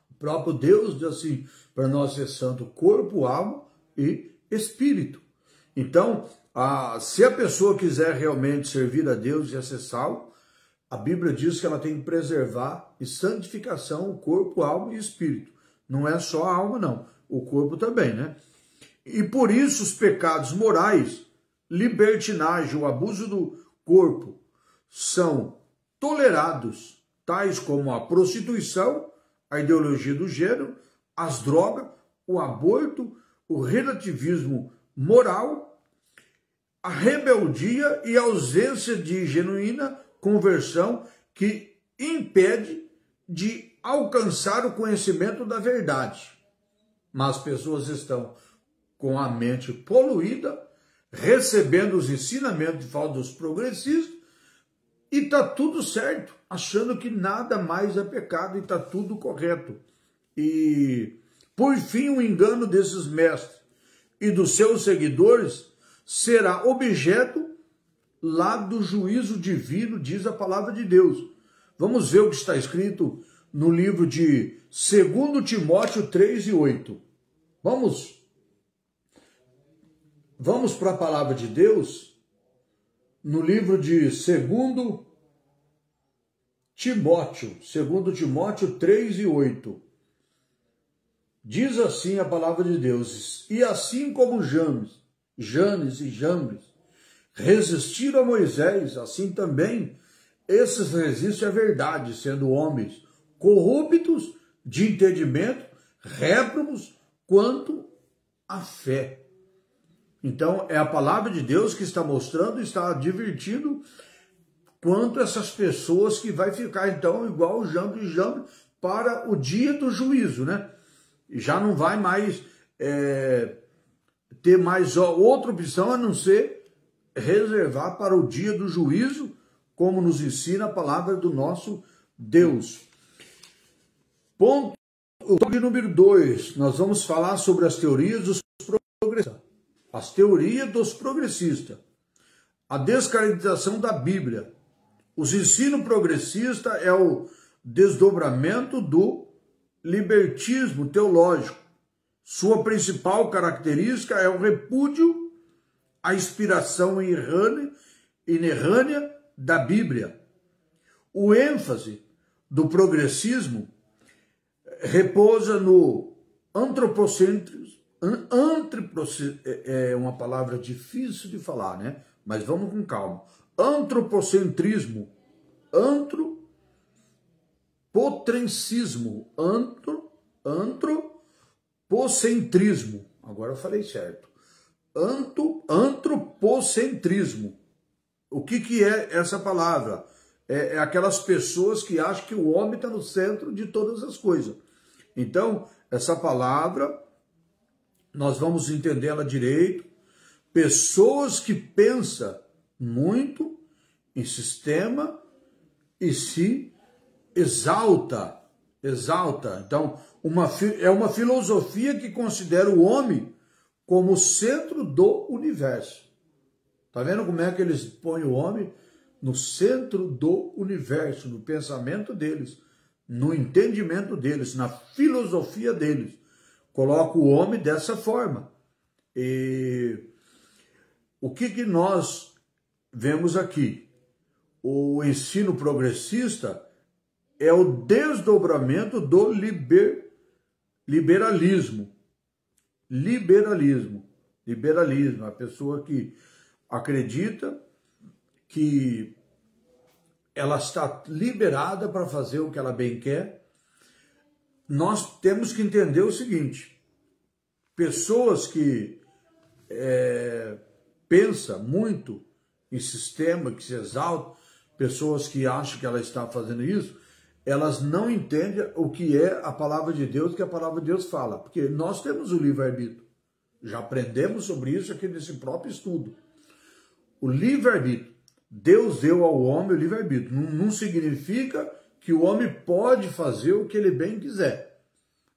O próprio Deus diz assim, para nós ser santo, corpo, alma e espírito. Então, se a pessoa quiser realmente servir a Deus e ser salvo, a Bíblia diz que ela tem que preservar e santificação o corpo, alma e espírito. Não é só a alma, não. O corpo também, né? E por isso os pecados morais, libertinagem, o abuso do corpo, são tolerados, tais como a prostituição, a ideologia do gênero, as drogas, o aborto, o relativismo moral, a rebeldia e a ausência de genuína conversão que impede de alcançar o conhecimento da verdade. Mas as pessoas estão com a mente poluída, recebendo os ensinamentos de falsos progressistas, e está tudo certo, achando que nada mais é pecado e está tudo correto. E, por fim, o engano desses mestres e dos seus seguidores será objeto lá do juízo divino, diz a palavra de Deus. Vamos ver o que está escrito no livro de 2 Timóteo 3:8. Vamos para a palavra de Deus, no livro de 2 Timóteo 3:8. Diz assim a palavra de Deus: e assim como Janes e Jambres resistiram a Moisés, assim também esses resistem à verdade, sendo homens corruptos de entendimento, réprobos quanto à fé. Então, é a palavra de Deus que está mostrando, está advertindo quanto essas pessoas que vai ficar, então, igual o Jambres e Jambres para o dia do juízo, né? Já não vai mais ter mais outra opção a não ser reservar para o dia do juízo, como nos ensina a palavra do nosso Deus. Ponto número 2, nós vamos falar sobre as teorias dos progressistas. As teorias dos progressistas, a descaracterização da Bíblia. Os ensinos progressistas é o desdobramento do libertismo teológico. Sua principal característica é o repúdio à inspiração inerrânea da Bíblia. O ênfase do progressismo repousa no antropocentrismo. É uma palavra difícil de falar, né? Mas vamos com calma. Antropocentrismo, antropocentrismo. Agora eu falei certo. Antropocentrismo. O que é essa palavra? É aquelas pessoas que acham que o homem está no centro de todas as coisas. Então, essa palavra, nós vamos entendê-la direito. Pessoas que pensam muito em sistema e se exalta exalta. Então, é uma filosofia que considera o homem como o centro do universo. Está vendo como é que eles põem o homem no centro do universo, no pensamento deles, no entendimento deles, na filosofia deles. Coloca o homem dessa forma. E o que nós vemos aqui? O ensino progressista é o desdobramento do liberalismo. Liberalismo, a pessoa que acredita que ela está liberada para fazer o que ela bem quer. Nós temos que entender o seguinte: pessoas que pensam muito em sistema, que se exaltam, pessoas que acham que ela está fazendo isso, elas não entendem o que é a palavra de Deus, que a palavra de Deus fala. Porque nós temos o livre-arbítrio. Já aprendemos sobre isso aqui nesse próprio estudo. O livre-arbítrio. Deus deu ao homem o livre-arbítrio. Não significa que o homem pode fazer o que ele bem quiser.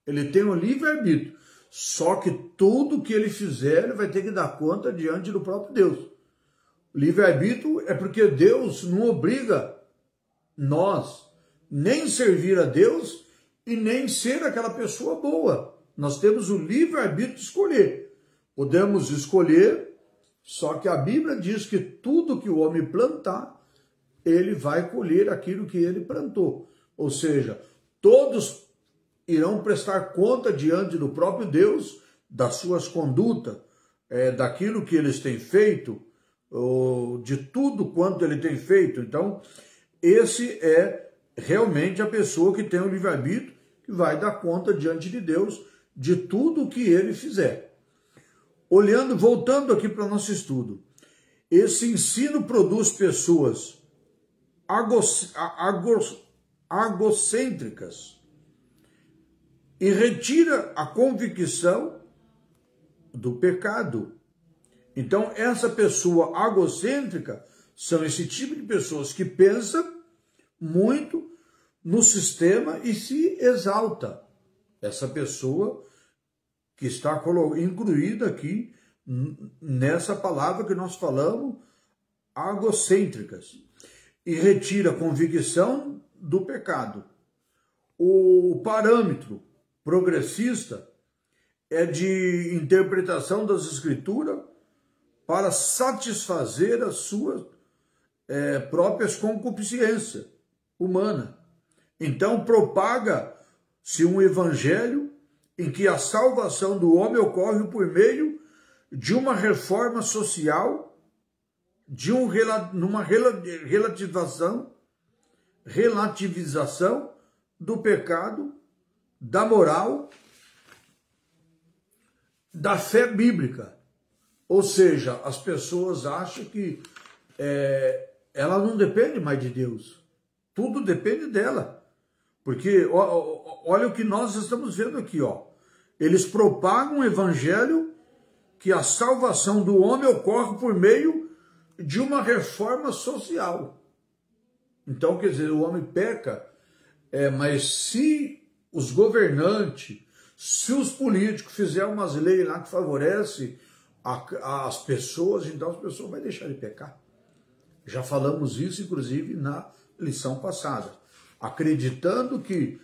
Ele tem o livre-arbítrio. Só que tudo que ele fizer, ele vai ter que dar conta diante do próprio Deus. O livre-arbítrio é porque Deus não obriga nós nem servir a Deus e nem ser aquela pessoa boa. Nós temos o livre-arbítrio de escolher. Podemos escolher, só que a Bíblia diz que tudo que o homem plantar, ele vai colher aquilo que ele plantou. Ou seja, todos irão prestar conta diante do próprio Deus das suas condutas, daquilo que eles têm feito, de tudo quanto ele tem feito. Então, esse é realmente a pessoa que tem o livre-arbítrio, que vai dar conta diante de Deus de tudo o que ele fizer. Voltando aqui para o nosso estudo, esse ensino produz pessoas egocêntricas e retira a convicção do pecado. Então, essa pessoa egocêntrica são esse tipo de pessoas que pensam muito no sistema e se exalta. Essa pessoa que está incluída aqui nessa palavra que nós falamos, egocêntricas, e retira a convicção do pecado. O parâmetro progressista é de interpretação das Escrituras para satisfazer as suas próprias concupiscências humanas. Então propaga-se um evangelho em que a salvação do homem ocorre por meio de uma reforma social, numa relativização do pecado, da moral, da fé bíblica. Ou seja, as pessoas acham que ela não depende mais de Deus. Tudo depende dela. Porque olha o que nós estamos vendo aqui, ó. Eles propagam um evangelho que a salvação do homem ocorre por meio de uma reforma social. Então, quer dizer, o homem peca, mas se os governantes, se os políticos fizerem umas leis lá que favorecem as pessoas, então as pessoas vão deixar de pecar. Já falamos isso, inclusive, na lição passada. Acreditando que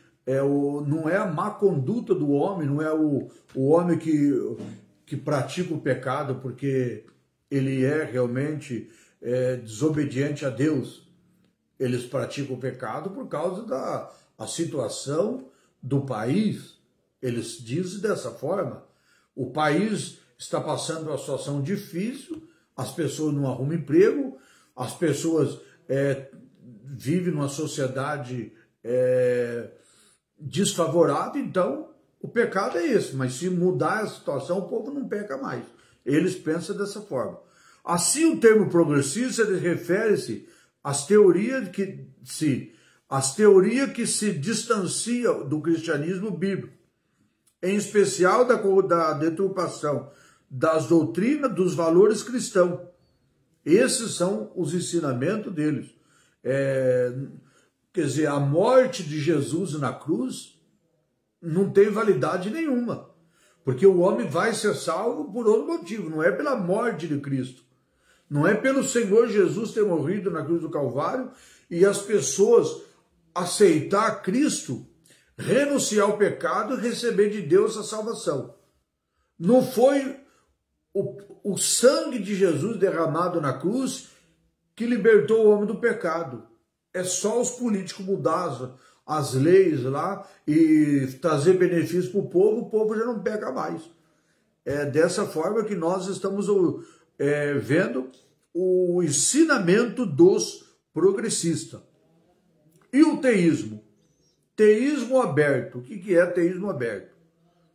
não é a má conduta do homem, não é o homem que pratica o pecado porque ele é realmente desobediente a Deus. Eles praticam o pecado por causa da situação do país. Eles dizem dessa forma. O país está passando uma situação difícil, as pessoas não arrumam emprego, as pessoas vivem numa sociedade desfavorável, então o pecado é esse. Mas se mudar a situação, o povo não peca mais. Eles pensam dessa forma. Assim, o termo progressista refere-se às teorias que se distanciam do cristianismo bíblico, em especial da deturpação das doutrinas dos valores cristãos. Esses são os ensinamentos deles. Quer dizer, a morte de Jesus na cruz não tem validade nenhuma. Porque o homem vai ser salvo por outro motivo, não é pela morte de Cristo. Não é pelo Senhor Jesus ter morrido na cruz do Calvário e as pessoas aceitar Cristo, renunciar ao pecado e receber de Deus a salvação. Não foi o sangue de Jesus derramado na cruz que libertou o homem do pecado. É só os políticos mudar as leis lá e trazer benefício para o povo já não peca mais. É dessa forma que nós estamos vendo o ensinamento dos progressistas. E o teísmo? Teísmo aberto. O que é teísmo aberto?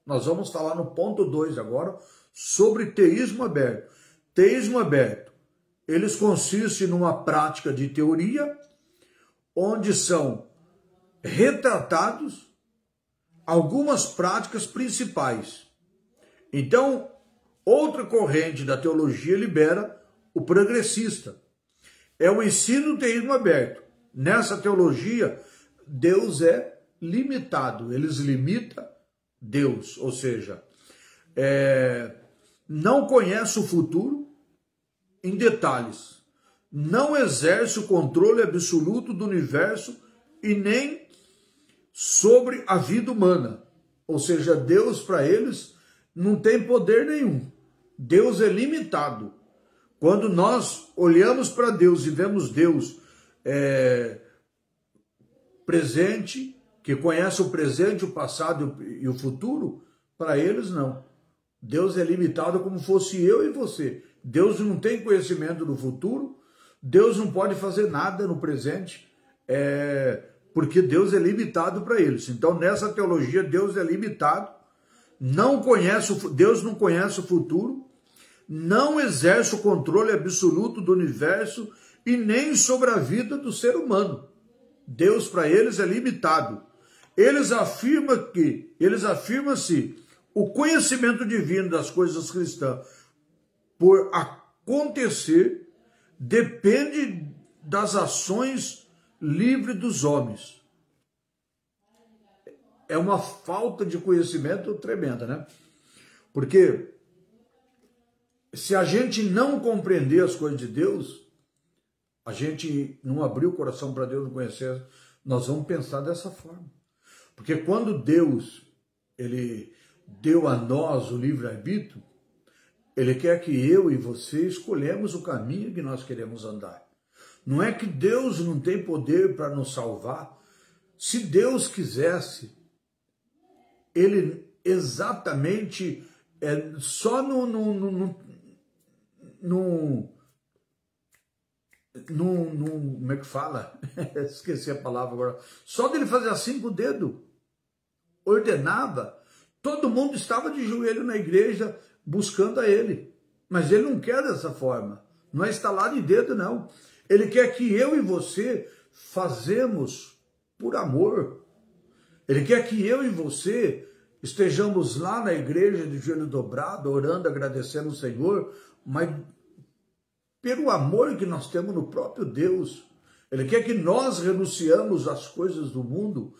Nós vamos falar no ponto 2 agora sobre teísmo aberto. Teísmo aberto, eles consistem numa prática de teoria onde são retratados algumas práticas principais. Então, outra corrente da teologia libera o progressista. É o ensino do teísmo aberto. Nessa teologia, Deus é limitado. Eles limitam Deus, ou seja, não conhece o futuro em detalhes. Não exerce o controle absoluto do universo e nem sobre a vida humana. Ou seja, Deus para eles não tem poder nenhum. Deus é limitado. Quando nós olhamos para Deus e vemos Deus presente, que conhece o presente, o passado e o futuro, para eles não. Deus é limitado como fosse eu e você. Deus não tem conhecimento do futuro, Deus não pode fazer nada no presente, porque Deus é limitado para eles. Então, nessa teologia, Deus é limitado, Deus não conhece o futuro, não exerce o controle absoluto do universo e nem sobre a vida do ser humano. Deus para eles é limitado. Eles afirmam-se o conhecimento divino das coisas cristãs por acontecer depende das ações livres dos homens. É uma falta de conhecimento tremenda, né? Porque se a gente não compreender as coisas de Deus, a gente não abrir o coração para Deus, não conhecer, nós vamos pensar dessa forma. Porque quando Deus, ele deu a nós o livre-arbítrio, ele quer que eu e você escolhemos o caminho que nós queremos andar. Não é que Deus não tem poder para nos salvar. Se Deus quisesse, ele exatamente, só como é que fala? Esqueci a palavra agora. Só dele fazer assim com o dedo, ordenava, todo mundo estava de joelho na igreja buscando a ele. Mas ele não quer dessa forma. Não é estalar de dedo, não. Ele quer que eu e você fazemos por amor. Ele quer que eu e você estejamos lá na igreja de joelho dobrado, orando, agradecendo o Senhor, mas pelo amor que nós temos no próprio Deus. Ele quer que nós renunciamos às coisas do mundo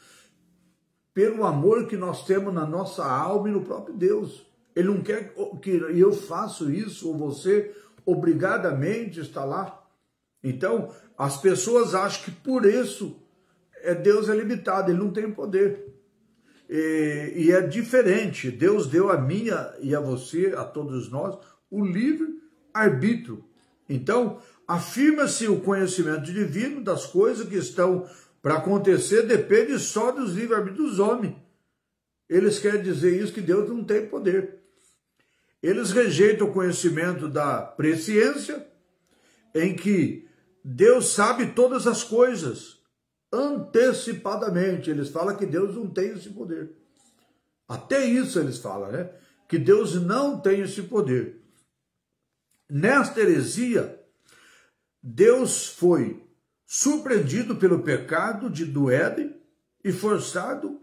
pelo amor que nós temos na nossa alma e no próprio Deus. Ele não quer que eu faça isso, ou você obrigadamente está lá. Então, as pessoas acham que por isso Deus é limitado, ele não tem poder. E é diferente. Deus deu a mim e a você, a todos nós, o livre-arbítrio. Então, afirma-se o conhecimento divino das coisas que estão para acontecer, depende só dos livre-arbítrios dos homens. Eles querem dizer isso, que Deus não tem poder. Eles rejeitam o conhecimento da presciência, em que Deus sabe todas as coisas antecipadamente. Eles falam que Deus não tem esse poder. Até isso eles falam, né? Que Deus não tem esse poder. Nesta heresia, Deus foi surpreendido pelo pecado do Éden e forçado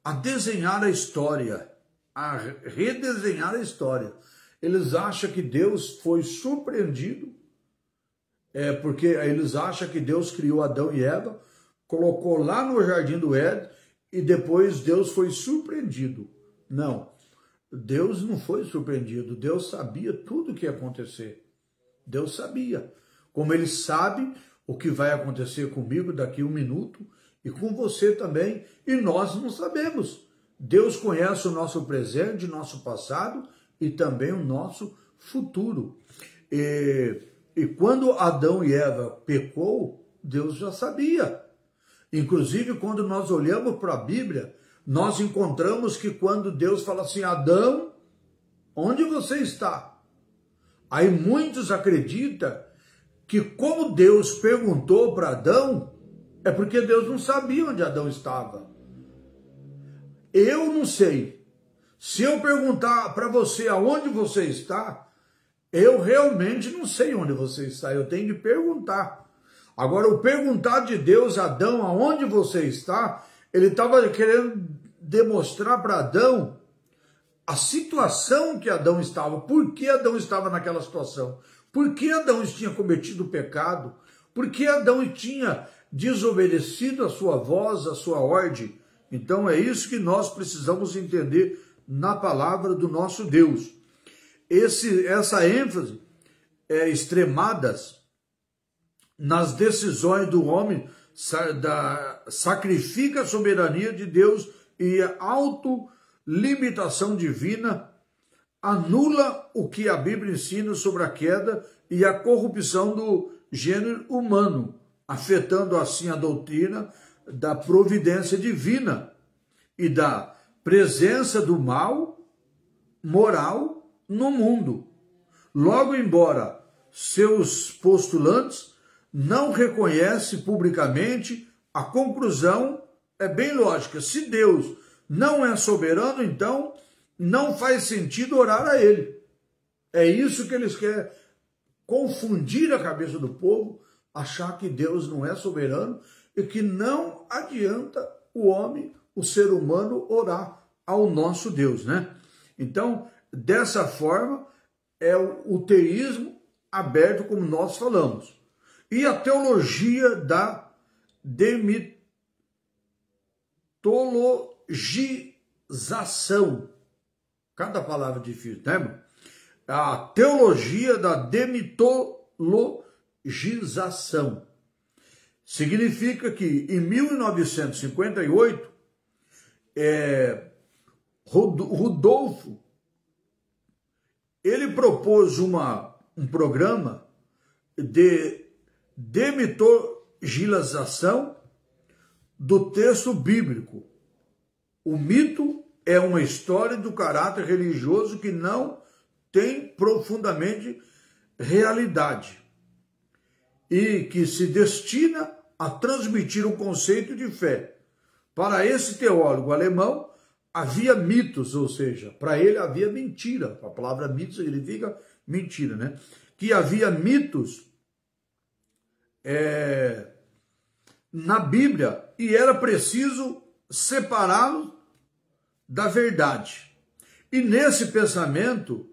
a desenhar a história, a redesenhar a história. Eles acham que Deus foi surpreendido, porque eles acham que Deus criou Adão e Eva colocou lá no jardim do Éden e depois Deus foi surpreendido. Não, Deus não foi surpreendido, Deus sabia tudo o que ia acontecer. Deus sabia, como Ele sabe o que vai acontecer comigo daqui a um minuto e com você também, e nós não sabemos. Deus conhece o nosso presente, nosso passado e também o nosso futuro. E quando Adão e Eva pecou, Deus já sabia. Inclusive, quando nós olhamos para a Bíblia, nós encontramos que quando Deus fala assim, Adão, onde você está? Aí muitos acreditam que como Deus perguntou para Adão, é porque Deus não sabia onde Adão estava. Eu não sei. Se eu perguntar para você aonde você está, eu realmente não sei onde você está. Eu tenho que perguntar. Agora, o perguntar de Deus, Adão, aonde você está, ele estava querendo demonstrar para Adão a situação que Adão estava. Por que Adão estava naquela situação? Por que Adão tinha cometido o pecado? Por que Adão tinha desobedecido a sua voz, a sua ordem? Então é isso que nós precisamos entender na palavra do nosso Deus. Essa ênfase é extremadas nas decisões do homem, sacrifica a soberania de Deus e a autolimitação divina, anula o que a Bíblia ensina sobre a queda e a corrupção do gênero humano, afetando assim a doutrina da providência divina e da presença do mal moral no mundo. Logo, embora seus postulantes não reconhecem publicamente, a conclusão é bem lógica. Se Deus não é soberano, então não faz sentido orar a Ele. É isso que eles querem, confundir a cabeça do povo, achar que Deus não é soberano e que não adianta o homem, o ser humano, orar ao nosso Deus, né? Então, dessa forma, é o teísmo aberto, como nós falamos. E a teologia da demitologização. Cada palavra difícil, né? A teologia da demitologização. Significa que em 1958, Rudolfo, ele propôs um programa de demitologização do texto bíblico. O mito é uma história do caráter religioso que não tem profundamente realidade e que se destina a transmitir um conceito de fé. Para esse teólogo alemão, havia mitos, ou seja, para ele havia mentira. A palavra mito significa mentira, né? Que havia mitos na Bíblia e era preciso separá-los da verdade. E nesse pensamento,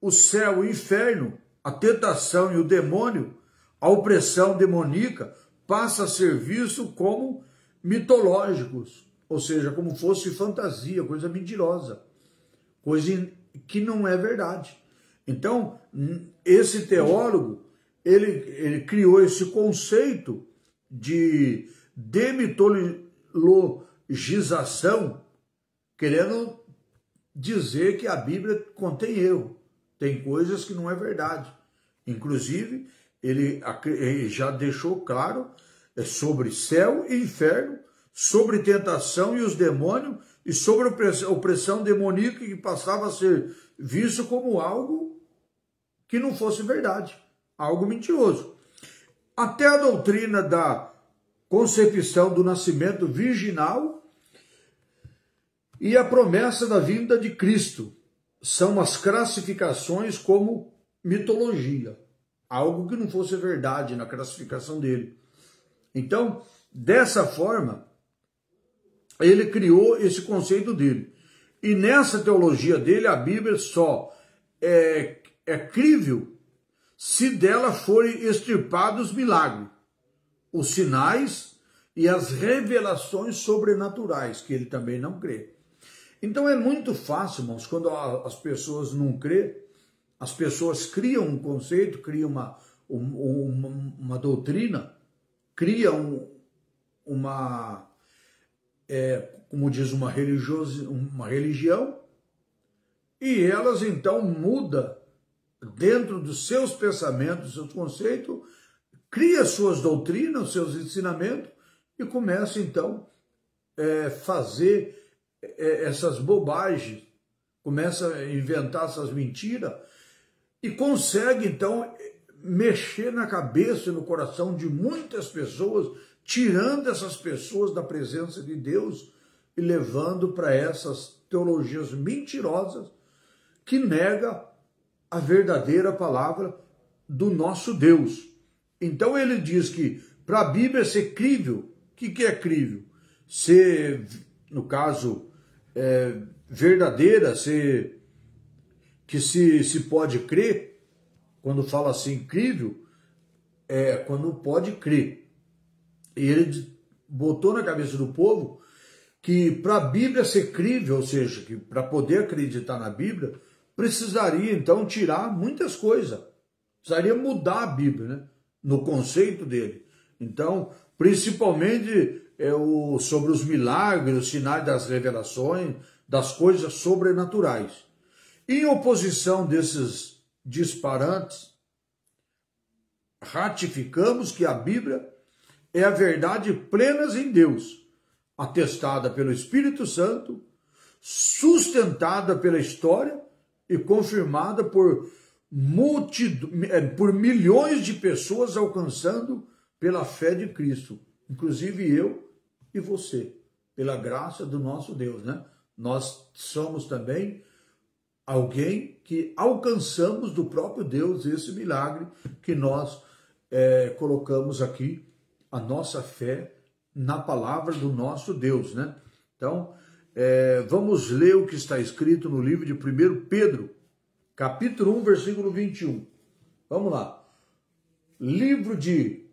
o céu e o inferno, a tentação e o demônio, a opressão demoníaca, passa a ser visto como mitológicos, ou seja, como fosse fantasia, coisa mentirosa, coisa que não é verdade. Então, esse teólogo, ele criou esse conceito de demitologização, querendo dizer que a Bíblia contém erro, tem coisas que não é verdade. Inclusive, ele já deixou claro sobre céu e inferno, sobre tentação e os demônios, e sobre a opressão demoníaca que passava a ser visto como algo que não fosse verdade, algo mentiroso. Até a doutrina da concepção do nascimento virginal e a promessa da vinda de Cristo são as classificações como mitologia, algo que não fosse verdade na classificação dele. Então, dessa forma, ele criou esse conceito dele. E nessa teologia dele, a Bíblia só é crível se dela forem extirpados milagres, os sinais e as revelações sobrenaturais, que ele também não crê. Então é muito fácil, irmãos, quando as pessoas não crêem, as pessoas criam um conceito, criam uma doutrina, criam como diz, uma religião, e elas então mudam dentro dos seus pensamentos, seus conceitos, cria suas doutrinas, seus ensinamentos, e começa então fazer essas bobagens, começa a inventar essas mentiras, e consegue então mexer na cabeça e no coração de muitas pessoas, tirando essas pessoas da presença de Deus e levando para essas teologias mentirosas que nega a verdadeira palavra do nosso Deus. Então ele diz que para a Bíblia ser crível, o que é crível? Ser, no caso, verdadeira, que se pode crer. Quando fala assim, crível, quando pode crer. E ele botou na cabeça do povo que para a Bíblia ser crível, ou seja, que para poder acreditar na Bíblia, precisaria então tirar muitas coisas. Precisaria mudar a Bíblia, né? No conceito dele. Então, principalmente sobre os milagres, os sinais das revelações, das coisas sobrenaturais. Em oposição desses disparantes, ratificamos que a Bíblia é a verdade plena em Deus, atestada pelo Espírito Santo, sustentada pela história e confirmada por milhões de pessoas alcançando pela fé de Cristo, inclusive eu e você, pela graça do nosso Deus, né? Nós somos também alguém que alcançamos do próprio Deus esse milagre que nós colocamos aqui a nossa fé na palavra do nosso Deus, né? Então, vamos ler o que está escrito no livro de 1 Pedro, capítulo 1, versículo 21. Vamos lá. Livro de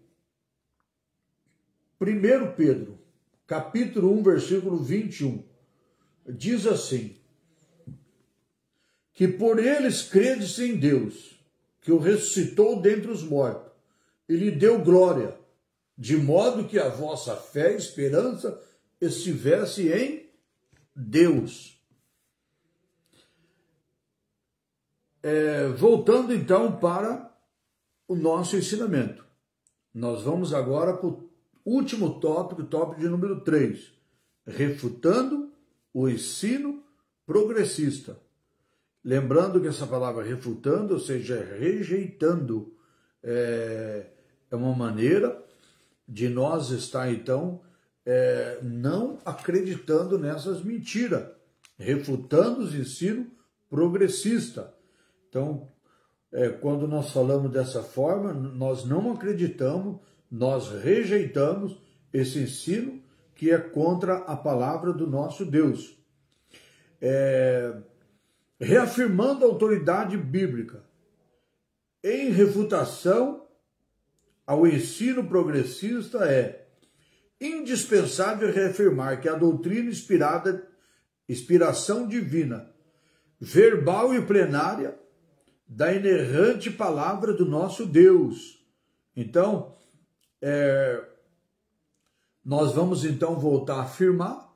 1 Pedro, capítulo 1, versículo 21. Diz assim: que por eles credes em Deus, que o ressuscitou dentre os mortos, e lhe deu glória, de modo que a vossa fé e esperança estivesse em Deus. Voltando então para o nosso ensinamento. Nós vamos agora para o último tópico, tópico de número 3, refutando o ensino progressista. Lembrando que essa palavra refutando, ou seja, rejeitando, é uma maneira de nós estar, então, não acreditando nessas mentiras, refutando os ensinos progressistas. Então, quando nós falamos dessa forma, nós não acreditamos, nós rejeitamos esse ensino que é contra a palavra do nosso Deus. Reafirmando a autoridade bíblica em refutação ao ensino progressista, é indispensável reafirmar que a doutrina inspiração divina, verbal e plenária, da inerrante palavra do nosso Deus. Então, nós vamos então voltar a afirmar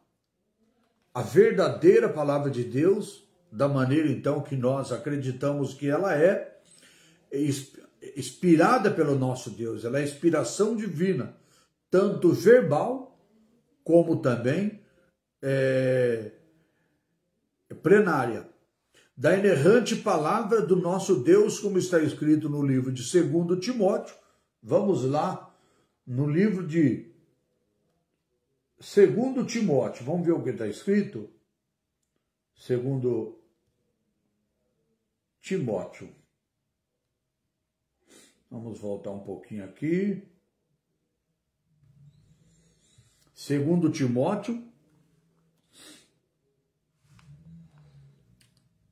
a verdadeira palavra de Deus, da maneira então que nós acreditamos que ela é inspirada pelo nosso Deus, ela é inspiração divina, tanto verbal como também plenária, da inerrante palavra do nosso Deus, como está escrito no livro de 2 Timóteo. Vamos lá no livro de 2 Timóteo, vamos ver o que está escrito. 2 Timóteo. Vamos voltar um pouquinho aqui. 2 Timóteo.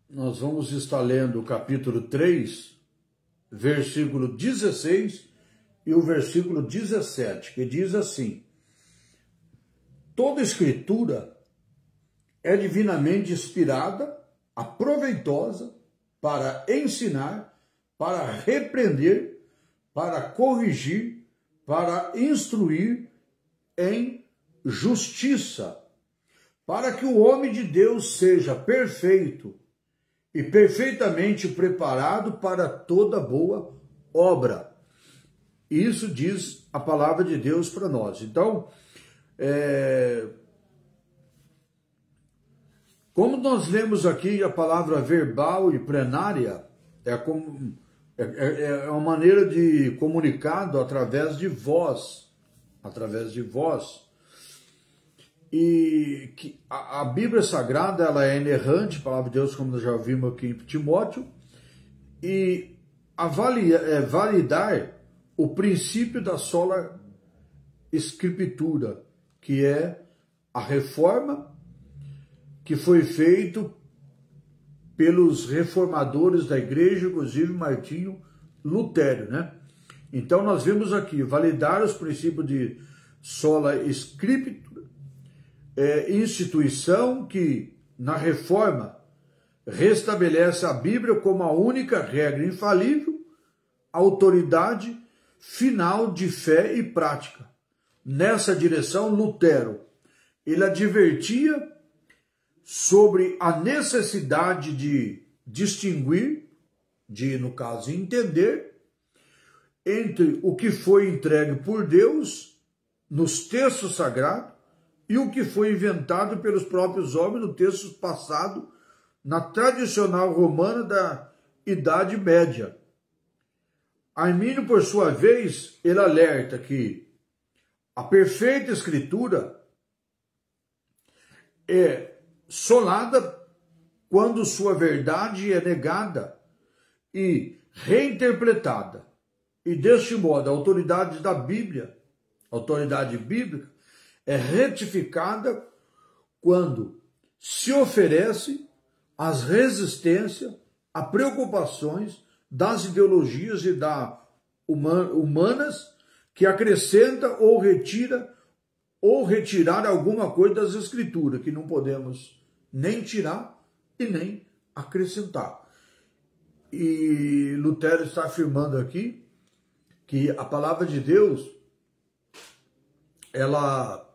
Nós vamos estar lendo o capítulo 3, versículo 16 e o versículo 17, que diz assim: toda escritura é divinamente inspirada, aproveitosa para ensinar, para repreender, para corrigir, para instruir em justiça, para que o homem de Deus seja perfeito e perfeitamente preparado para toda boa obra. Isso diz a palavra de Deus para nós. Então, como nós lemos aqui a palavra verbal e plenária, é uma maneira de comunicado através de voz, e que a Bíblia Sagrada ela é inerrante, a palavra de Deus, como nós já vimos aqui em Timóteo, e validar o princípio da sola escritura, que é a reforma que foi feito pelos reformadores da igreja, inclusive Martinho Lutero, né? Então nós vimos aqui validar os princípios de sola escritura, instituição que na reforma restabelece a Bíblia como a única regra infalível, autoridade final de fé e prática. Nessa direção, Lutero, ele advertia sobre a necessidade de distinguir, no caso, entender, entre o que foi entregue por Deus nos textos sagrados e o que foi inventado pelos próprios homens no texto passado, na tradicional romana da Idade Média. Armínio, por sua vez, ele alerta que a perfeita escritura é solada quando sua verdade é negada e reinterpretada. E deste modo, a autoridade da Bíblia, a autoridade bíblica, é retificada quando se oferece às resistências, a preocupações das ideologias e humanas que acrescenta ou retirar alguma coisa das escrituras, que não podemos nem tirar e nem acrescentar. E Lutero está afirmando aqui que a palavra de Deus, ela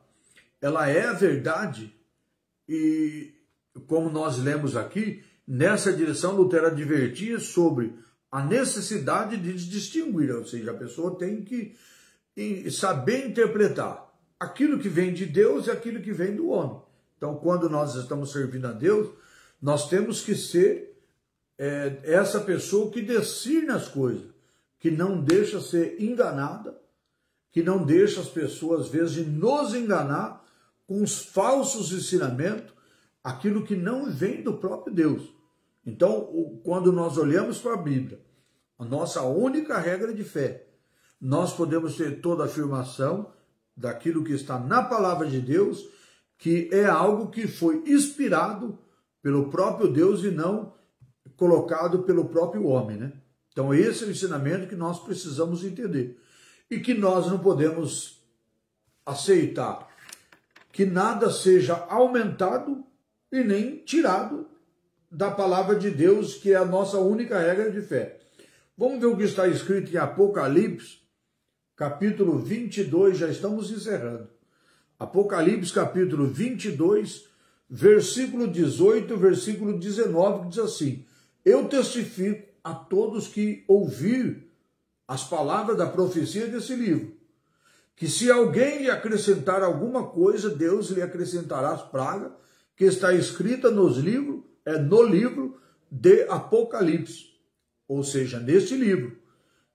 é a verdade, e como nós lemos aqui, nessa direção Lutero advertia sobre a necessidade de distinguir, ou seja, a pessoa tem que saber interpretar aquilo que vem de Deus e aquilo que vem do homem. Então, quando nós estamos servindo a Deus, nós temos que ser essa pessoa que discerne as coisas, que não deixa ser enganada, que não deixa as pessoas, às vezes, nos enganar com os falsos ensinamentos, aquilo que não vem do próprio Deus. Então, quando nós olhamos para a Bíblia, a nossa única regra de fé, nós podemos ter toda a afirmação daquilo que está na palavra de Deus, que é algo que foi inspirado pelo próprio Deus e não colocado pelo próprio homem, né? Então esse é o ensinamento que nós precisamos entender. E que nós não podemos aceitar que nada seja aumentado e nem tirado da palavra de Deus, que é a nossa única regra de fé. Vamos ver o que está escrito em Apocalipse, capítulo 22, já estamos encerrando. Apocalipse, capítulo 22, versículo 18, versículo 19, que diz assim: eu testifico a todos que ouvir as palavras da profecia desse livro, que se alguém lhe acrescentar alguma coisa, Deus lhe acrescentará as pragas que está escrita no livro de Apocalipse, ou seja, neste livro,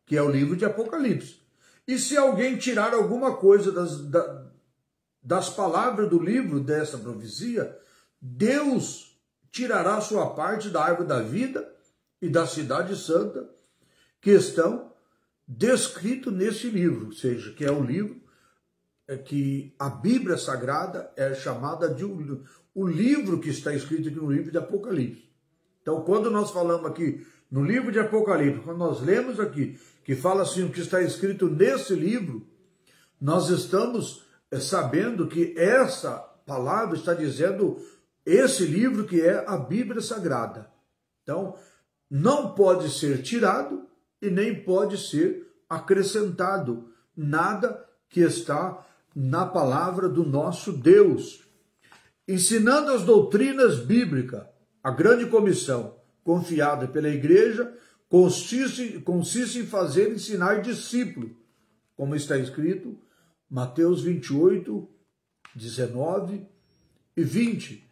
que é o livro de Apocalipse. E se alguém tirar alguma coisa das palavras do livro dessa profecia, Deus tirará sua parte da árvore da vida e da cidade santa, que estão descritos nesse livro, ou seja, que é o livro que a Bíblia Sagrada é chamada de o livro que está escrito aqui no livro de Apocalipse. Então, quando nós falamos aqui no livro de Apocalipse, quando nós lemos aqui, que fala assim, o que está escrito nesse livro, nós estamos sabendo que essa palavra está dizendo esse livro que é a Bíblia Sagrada. Então, não pode ser tirado e nem pode ser acrescentado nada que está na palavra do nosso Deus. Ensinando as doutrinas bíblicas, a grande comissão confiada pela igreja consiste em fazer ensinar discípulos, como está escrito Mateus 28, 19 e 20,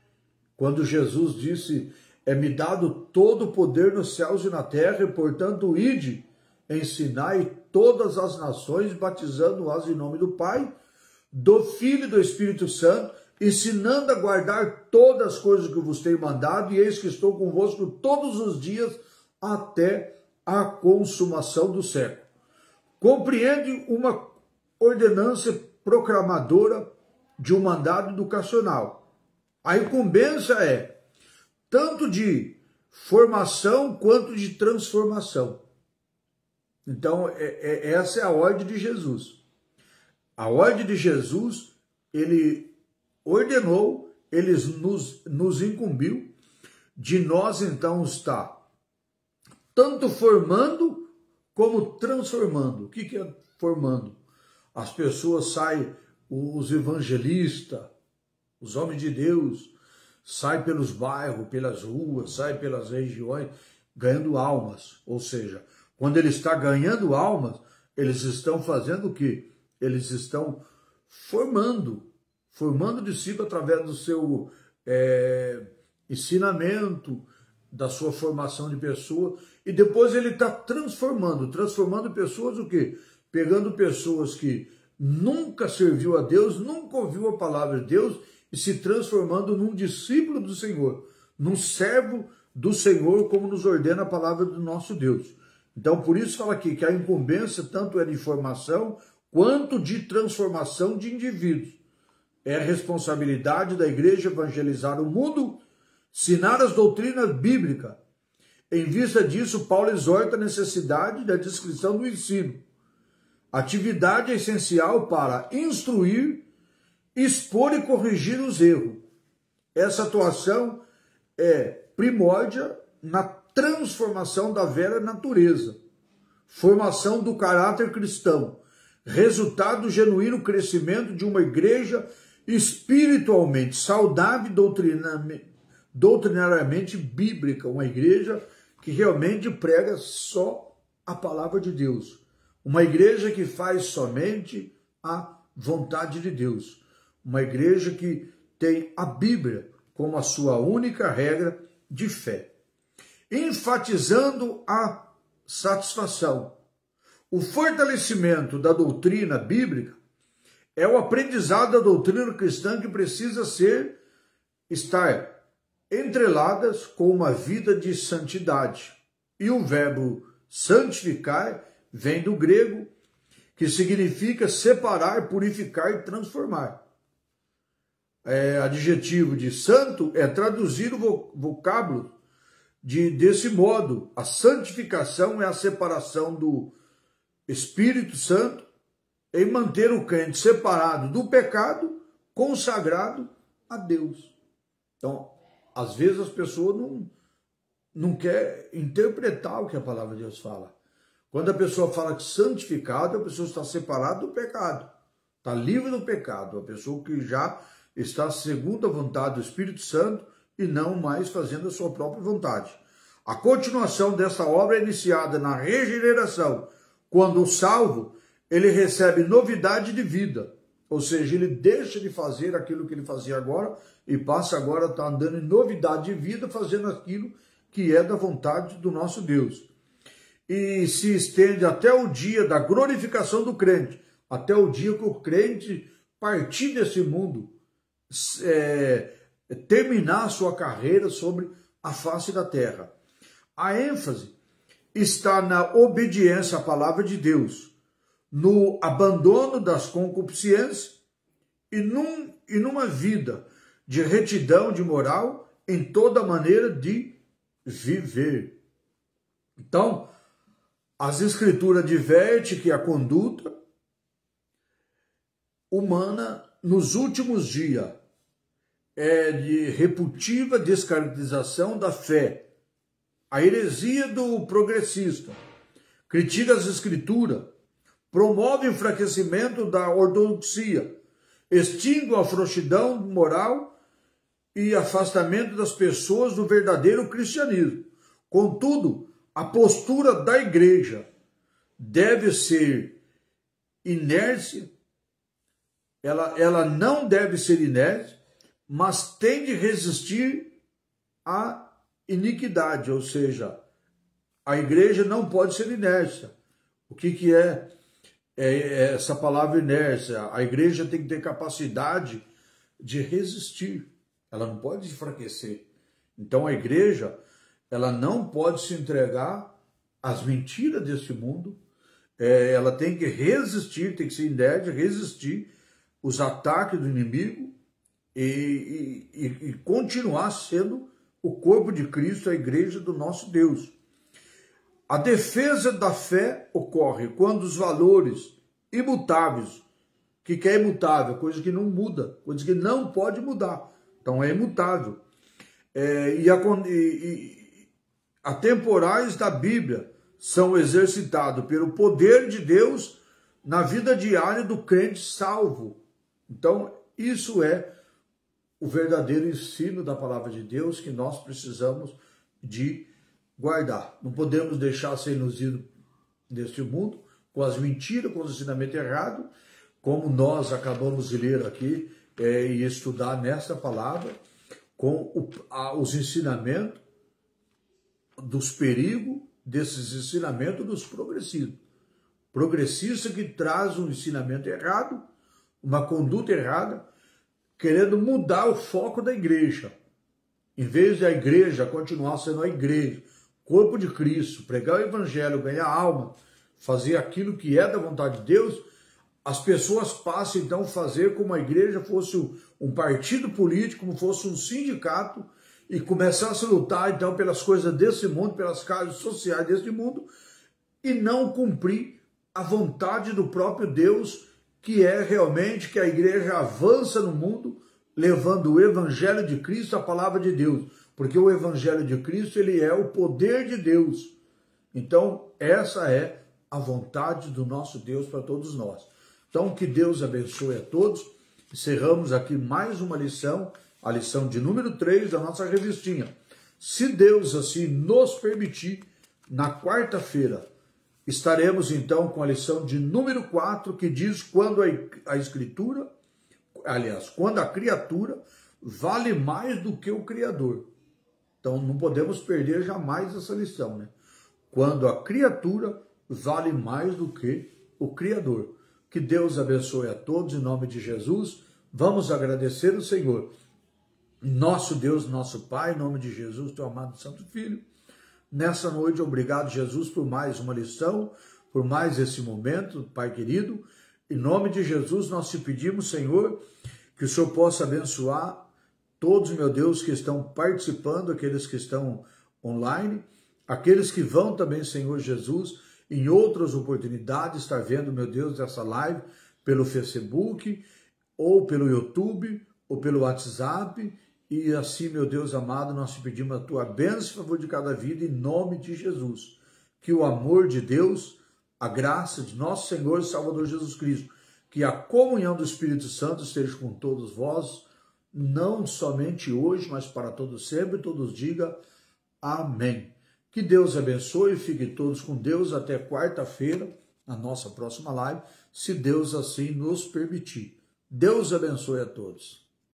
quando Jesus disse: é-me dado todo o poder nos céus e na terra, e portanto ide, ensinai todas as nações, batizando-as em nome do Pai, do Filho e do Espírito Santo, ensinando a guardar todas as coisas que vos tenho mandado, e eis que estou convosco todos os dias até a consumação do século. Compreende uma ordenança proclamadora de um mandado educacional. A incumbência é tanto de formação quanto de transformação. Então, essa é a ordem de Jesus. A ordem de Jesus, ele ordenou, ele nos incumbiu de nós, então, estar tanto formando como transformando. O que é formando? As pessoas saem, os evangelistas, os homens de Deus, saem pelos bairros, pelas ruas, saem pelas regiões, ganhando almas. Ou seja, quando ele está ganhando almas, eles estão fazendo o quê? Eles estão formando discípulos através do seu ensinamento, da sua formação de pessoa, e depois ele está transformando pessoas o quê? Pegando pessoas que nunca serviu a Deus, nunca ouviu a palavra de Deus, e se transformando num discípulo do Senhor, num servo do Senhor, como nos ordena a palavra do nosso Deus. Então, por isso fala aqui que a incumbência tanto é de formação quanto de transformação de indivíduos. É a responsabilidade da igreja evangelizar o mundo, ensinar as doutrinas bíblicas. Em vista disso, Paulo exorta a necessidade da descrição do ensino. Atividade essencial para instruir, expor e corrigir os erros. Essa atuação é primórdia na transformação da velha natureza, formação do caráter cristão, resultado do genuíno crescimento de uma igreja espiritualmente saudável e doutrinariamente bíblica, uma igreja que realmente prega só a palavra de Deus, uma igreja que faz somente a vontade de Deus, uma igreja que tem a Bíblia como a sua única regra de fé, enfatizando a satisfação. O fortalecimento da doutrina bíblica é o aprendizado da doutrina cristã que precisa estar entreladas com uma vida de santidade. E o verbo santificar vem do grego, que significa separar, purificar e transformar. Adjetivo de santo é traduzir o vocábulo desse modo. A santificação é a separação do Espírito Santo em manter o crente separado do pecado, consagrado a Deus. Então, às vezes as pessoas não querem interpretar o que a palavra de Deus fala. Quando a pessoa fala que santificado, a pessoa está separada do pecado, está livre do pecado, a pessoa que já está segundo a vontade do Espírito Santo e não mais fazendo a sua própria vontade. A continuação dessa obra é iniciada na regeneração, quando o salvo, ele recebe novidade de vida, ou seja, ele deixa de fazer aquilo que ele fazia agora e passa agora a estar andando em novidade de vida, fazendo aquilo que é da vontade do nosso Deus. E se estende até o dia da glorificação do crente, até o dia que o crente partir desse mundo, terminar a sua carreira sobre a face da terra. A ênfase está na obediência à palavra de Deus, no abandono das concupiscências e numa vida de retidão, de moral, em toda maneira de viver. Então, as Escrituras advertem que a conduta humana nos últimos dias é de reputiva descaracterização da fé, a heresia do progressista, critica as escrituras, promove o enfraquecimento da ortodoxia, extingue a frouxidão moral e afastamento das pessoas do verdadeiro cristianismo. Contudo, a postura da igreja deve ser inércia, ela não deve ser inércia, mas tem de resistir à iniquidade, ou seja, a igreja não pode ser inércia. O que é essa palavra inércia? A igreja tem que ter capacidade de resistir, ela não pode enfraquecer. Então a igreja, ela não pode se entregar às mentiras deste mundo, ela tem que resistir, tem que ser inércia, resistir os ataques do inimigo e continuar sendo o corpo de Cristo, a igreja do nosso Deus. A defesa da fé ocorre quando os valores imutáveis, o que é imutável? Coisa que não muda, coisa que não pode mudar, então é imutável. Atemporais da Bíblia são exercitados pelo poder de Deus na vida diária do crente salvo. Então, isso é o verdadeiro ensino da palavra de Deus que nós precisamos de guardar. Não podemos deixar ser induzido neste mundo com as mentiras, com os ensinamentos errados, como nós acabamos de ler aqui e estudar nesta palavra, com os ensinamentos dos perigos desses ensinamentos dos progressistas. Progressista que traz um ensinamento errado, uma conduta errada, querendo mudar o foco da igreja. Em vez da igreja continuar sendo a igreja, corpo de Cristo, pregar o evangelho, ganhar alma, fazer aquilo que é da vontade de Deus, as pessoas passam então a fazer como a igreja fosse um partido político, como fosse um sindicato, e começasse a lutar então pelas coisas desse mundo, pelas causas sociais deste mundo, e não cumprir a vontade do próprio Deus, que é realmente que a igreja avança no mundo, levando o evangelho de Cristo, a palavra de Deus, porque o evangelho de Cristo, ele é o poder de Deus. Então, essa é a vontade do nosso Deus para todos nós. Então, que Deus abençoe a todos. Encerramos aqui mais uma lição, a lição de número 3 da nossa revistinha. Se Deus assim nos permitir, na quarta-feira, estaremos então com a lição de número 4, que diz quando a escritura, aliás, quando a criatura vale mais do que o Criador. Então não podemos perder jamais essa lição, né? Quando a criatura vale mais do que o Criador. Que Deus abençoe a todos, em nome de Jesus. Vamos agradecer o Senhor, nosso Deus, nosso Pai, em nome de Jesus, teu amado Santo Filho. Nessa noite, obrigado, Jesus, por mais uma lição, por mais esse momento, Pai querido. Em nome de Jesus, nós te pedimos, Senhor, que o Senhor possa abençoar todos, meu Deus, que estão participando, aqueles que estão online, aqueles que vão também, Senhor Jesus, em outras oportunidades, estar vendo, meu Deus, essa live pelo Facebook, ou pelo YouTube, ou pelo WhatsApp. E assim, meu Deus amado, nós te pedimos a tua bênção a favor de cada vida, em nome de Jesus. Que o amor de Deus, a graça de nosso Senhor e Salvador Jesus Cristo, que a comunhão do Espírito Santo esteja com todos vós, não somente hoje, mas para todos sempre, todos digam amém. Que Deus abençoe, fiquem todos com Deus até quarta-feira, na nossa próxima live, se Deus assim nos permitir. Deus abençoe a todos.